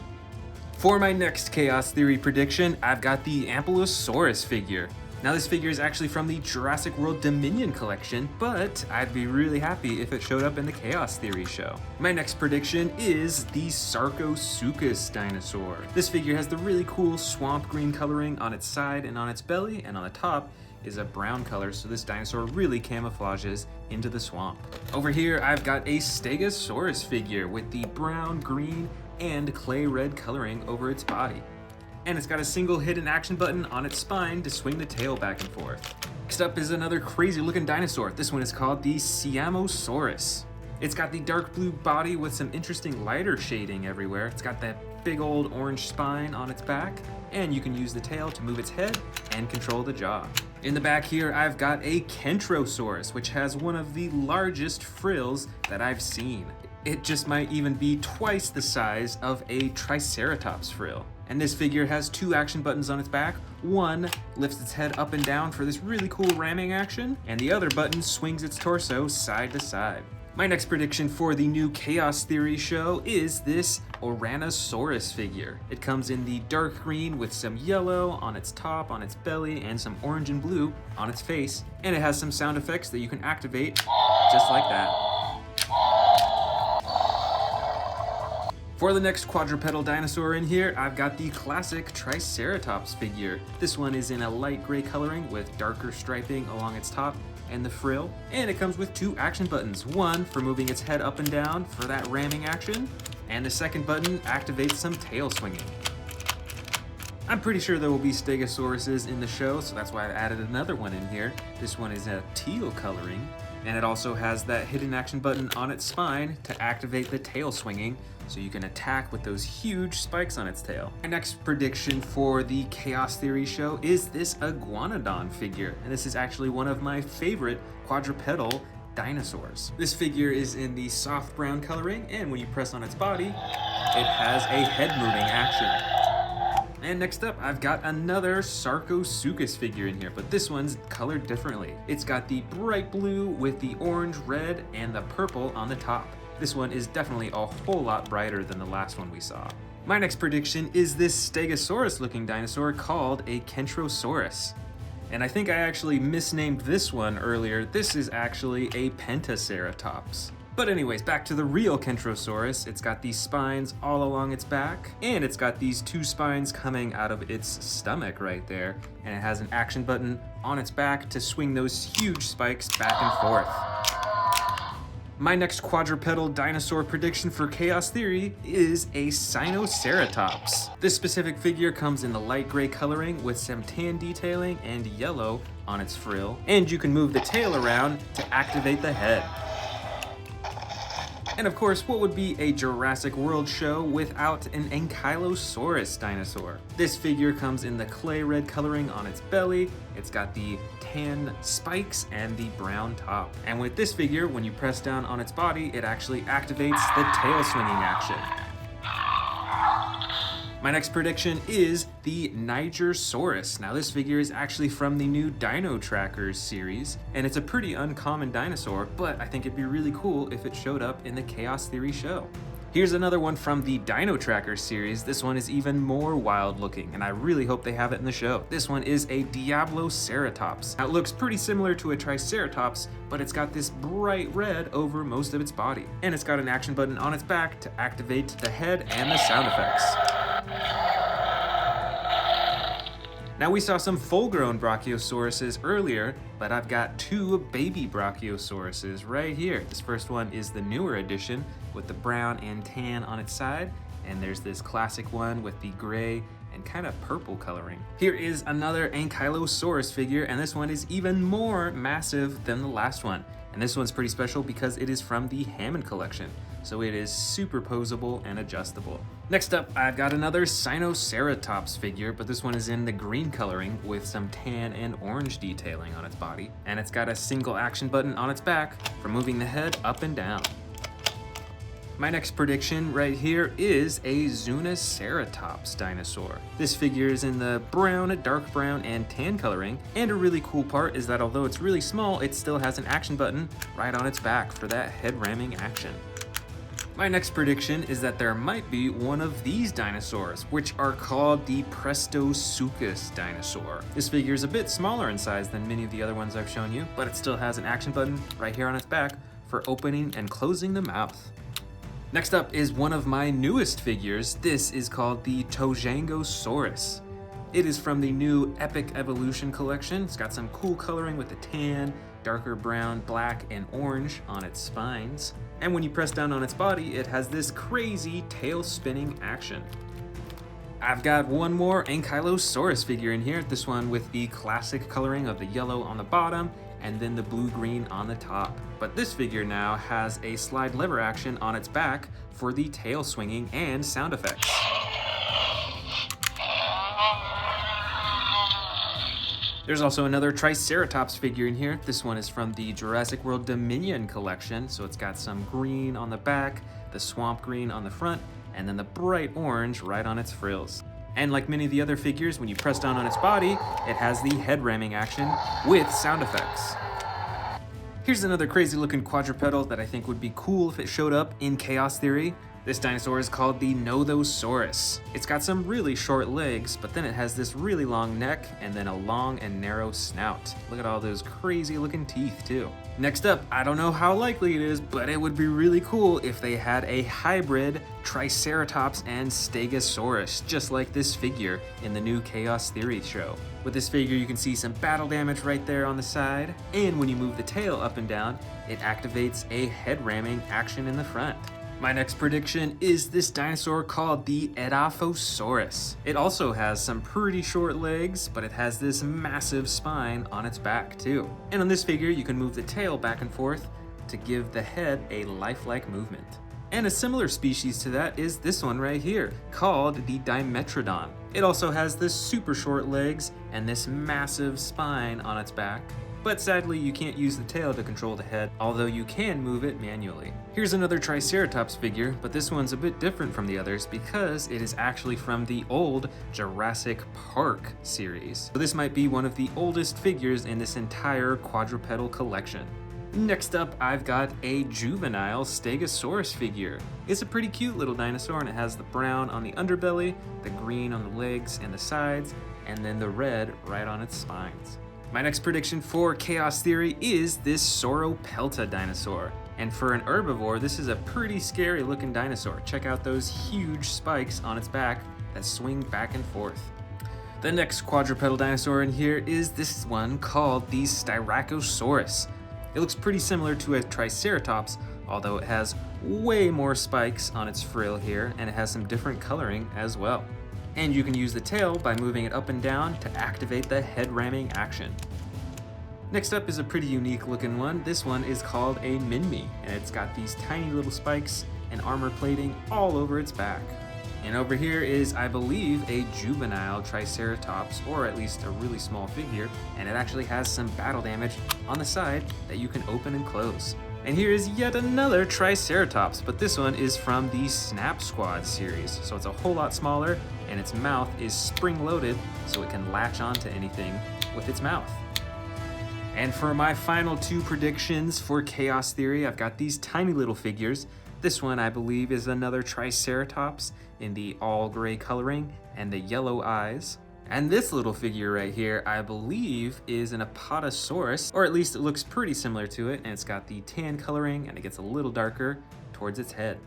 For my next Chaos Theory prediction, I've got the Ankylosaurus figure. Now this figure is actually from the Jurassic World Dominion collection, but I'd be really happy if it showed up in the Chaos Theory show. My next prediction is the Sarcosuchus dinosaur. This figure has the really cool swamp green coloring on its side and on its belly, and on the top is a brown color, so this dinosaur really camouflages into the swamp. Over here, I've got a Stegosaurus figure with the brown, green, and clay red coloring over its body. And it's got a single hidden action button on its spine to swing the tail back and forth. Next up is another crazy looking dinosaur. This one is called the Siamosaurus. It's got the dark blue body with some interesting lighter shading everywhere. It's got that big old orange spine on its back, and you can use the tail to move its head and control the jaw. In the back here, I've got a Kentrosaurus, which has one of the largest frills that I've seen. It just might even be twice the size of a Triceratops frill. And this figure has two action buttons on its back. One lifts its head up and down for this really cool ramming action, and the other button swings its torso side to side. My next prediction for the new Chaos Theory show is this Ouranosaurus figure. It comes in the dark green with some yellow on its top, on its belly, and some orange and blue on its face, and it has some sound effects that you can activate just like that. For the next quadrupedal dinosaur in here, I've got the classic Triceratops figure. This one is in a light gray coloring with darker striping along its top and the frill. And it comes with 2 action buttons, one for moving its head up and down for that ramming action, and the second button activates some tail swinging. I'm pretty sure there will be Stegosauruses in the show, so that's why I added another one in here. This one is a teal coloring, and it also has that hidden action button on its spine to activate the tail swinging, so you can attack with those huge spikes on its tail. My next prediction for the Chaos Theory show is this Iguanodon figure, and this is actually one of my favorite quadrupedal dinosaurs. This figure is in the soft brown coloring, and when you press on its body, it has a head moving action. And next up, I've got another Sarcosuchus figure in here, but this one's colored differently. It's got the bright blue with the orange, red, and the purple on the top. This one is definitely a whole lot brighter than the last one we saw. My next prediction is this Stegosaurus looking dinosaur called a Kentrosaurus. And I think I actually misnamed this one earlier. This is actually a Pentaceratops. But anyways, back to the real Kentrosaurus. It's got these spines all along its back, and it's got these 2 spines coming out of its stomach right there, and it has an action button on its back to swing those huge spikes back and forth. My next quadrupedal dinosaur prediction for Chaos Theory is a Sinoceratops. This specific figure comes in the light gray coloring with some tan detailing and yellow on its frill, and you can move the tail around to activate the head. And of course, what would be a Jurassic World show without an Ankylosaurus dinosaur? This figure comes in the clay red coloring on its belly, it's got the tan spikes and the brown top. And with this figure, when you press down on its body, it actually activates the tail swinging action. My next prediction is the Nigersaurus. Now this figure is actually from the new Dino Trackers series, and it's a pretty uncommon dinosaur, but I think it'd be really cool if it showed up in the Chaos Theory show. Here's another one from the Dino Trackers series. This one is even more wild looking, and I really hope they have it in the show. This one is a Diabloceratops. Now it looks pretty similar to a Triceratops, but it's got this bright red over most of its body. And it's got an action button on its back to activate the head and the sound effects. Now we saw some full-grown Brachiosauruses earlier, but I've got 2 baby Brachiosauruses right here. This first one is the newer edition with the brown and tan on its side, and there's this classic one with the gray and kind of purple coloring. Here is another Ankylosaurus figure, and this one is even more massive than the last one. And this one's pretty special because it is from the Hammond collection, so it is super posable and adjustable. Next up, I've got another Sinoceratops figure, but this one is in the green coloring with some tan and orange detailing on its body, and it's got a single action button on its back for moving the head up and down. My next prediction right here is a Zunoceratops dinosaur. This figure is in the brown, dark brown, and tan coloring, and a really cool part is that although it's really small, it still has an action button right on its back for that head ramming action. My next prediction is that there might be one of these dinosaurs, which are called the Prestosuchus dinosaur. This figure is a bit smaller in size than many of the other ones I've shown you, but it still has an action button right here on its back for opening and closing the mouth. Next up is one of my newest figures. This is called the Tojangosaurus. It is from the new Epic Evolution collection. It's got some cool coloring with the tan, darker brown, black, and orange on its spines. And when you press down on its body, it has this crazy tail spinning action. I've got one more Ankylosaurus figure in here. This one with the classic coloring of the yellow on the bottom and then the blue-green on the top. But this figure now has a slide lever action on its back for the tail swinging and sound effects. There's also another Triceratops figure in here. This one is from the Jurassic World Dominion collection, so it's got some green on the back, the swamp green on the front, and then the bright orange right on its frills. And like many of the other figures, when you press down on its body, it has the head ramming action with sound effects. Here's another crazy looking quadrupedal that I think would be cool if it showed up in Chaos Theory. This dinosaur is called the Nothosaurus. It's got some really short legs, but then it has this really long neck and then a long and narrow snout. Look at all those crazy looking teeth too. Next up, I don't know how likely it is, but it would be really cool if they had a hybrid Triceratops and Stegosaurus, just like this figure in the new Chaos Theory show. With this figure, you can see some battle damage right there on the side, and when you move the tail up and down, it activates a head ramming action in the front. My next prediction is this dinosaur called the Edaphosaurus. It also has some pretty short legs, but it has this massive spine on its back too. And on this figure, you can move the tail back and forth to give the head a lifelike movement. And a similar species to that is this one right here, called the Dimetrodon. It also has this super short legs and this massive spine on its back. But sadly, you can't use the tail to control the head, although you can move it manually. Here's another Triceratops figure, but this one's a bit different from the others because it is actually from the old Jurassic Park series. So this might be one of the oldest figures in this entire quadrupedal collection. Next up, I've got a juvenile Stegosaurus figure. It's a pretty cute little dinosaur, and it has the brown on the underbelly, the green on the legs and the sides, and then the red right on its spines. My next prediction for Chaos Theory is this Sauropelta dinosaur. And for an herbivore, this is a pretty scary looking dinosaur. Check out those huge spikes on its back that swing back and forth. The next quadrupedal dinosaur in here is this one called the Styracosaurus. It looks pretty similar to a Triceratops, although it has way more spikes on its frill here, and it has some different coloring as well. And you can use the tail by moving it up and down to activate the head ramming action. Next up is a pretty unique looking one. This one is called a Minmi, and it's got these tiny little spikes and armor plating all over its back. And over here is, I believe, a juvenile Triceratops, or at least a really small figure, and it actually has some battle damage on the side that you can open and close. And here is yet another Triceratops, but this one is from the Snap Squad series, so it's a whole lot smaller, and its mouth is spring-loaded, so it can latch onto anything with its mouth. And for my final two predictions for Chaos Theory, I've got these tiny little figures. This one, I believe, is another Triceratops in the all-gray coloring and the yellow eyes. And this little figure right here, I believe, is an Apatosaurus, or at least it looks pretty similar to it, and it's got the tan coloring, and it gets a little darker towards its head.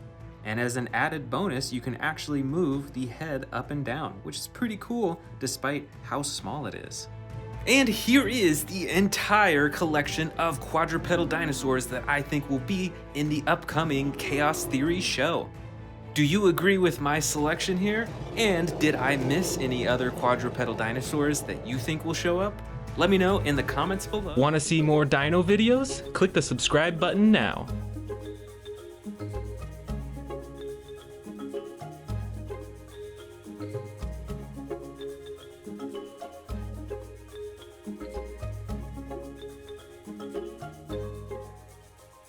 And as an added bonus, you can actually move the head up and down, which is pretty cool despite how small it is. And here is the entire collection of quadrupedal dinosaurs that I think will be in the upcoming Chaos Theory show. Do you agree with my selection here? And did I miss any other quadrupedal dinosaurs that you think will show up? Let me know in the comments below. Want to see more dino videos? Click the subscribe button now.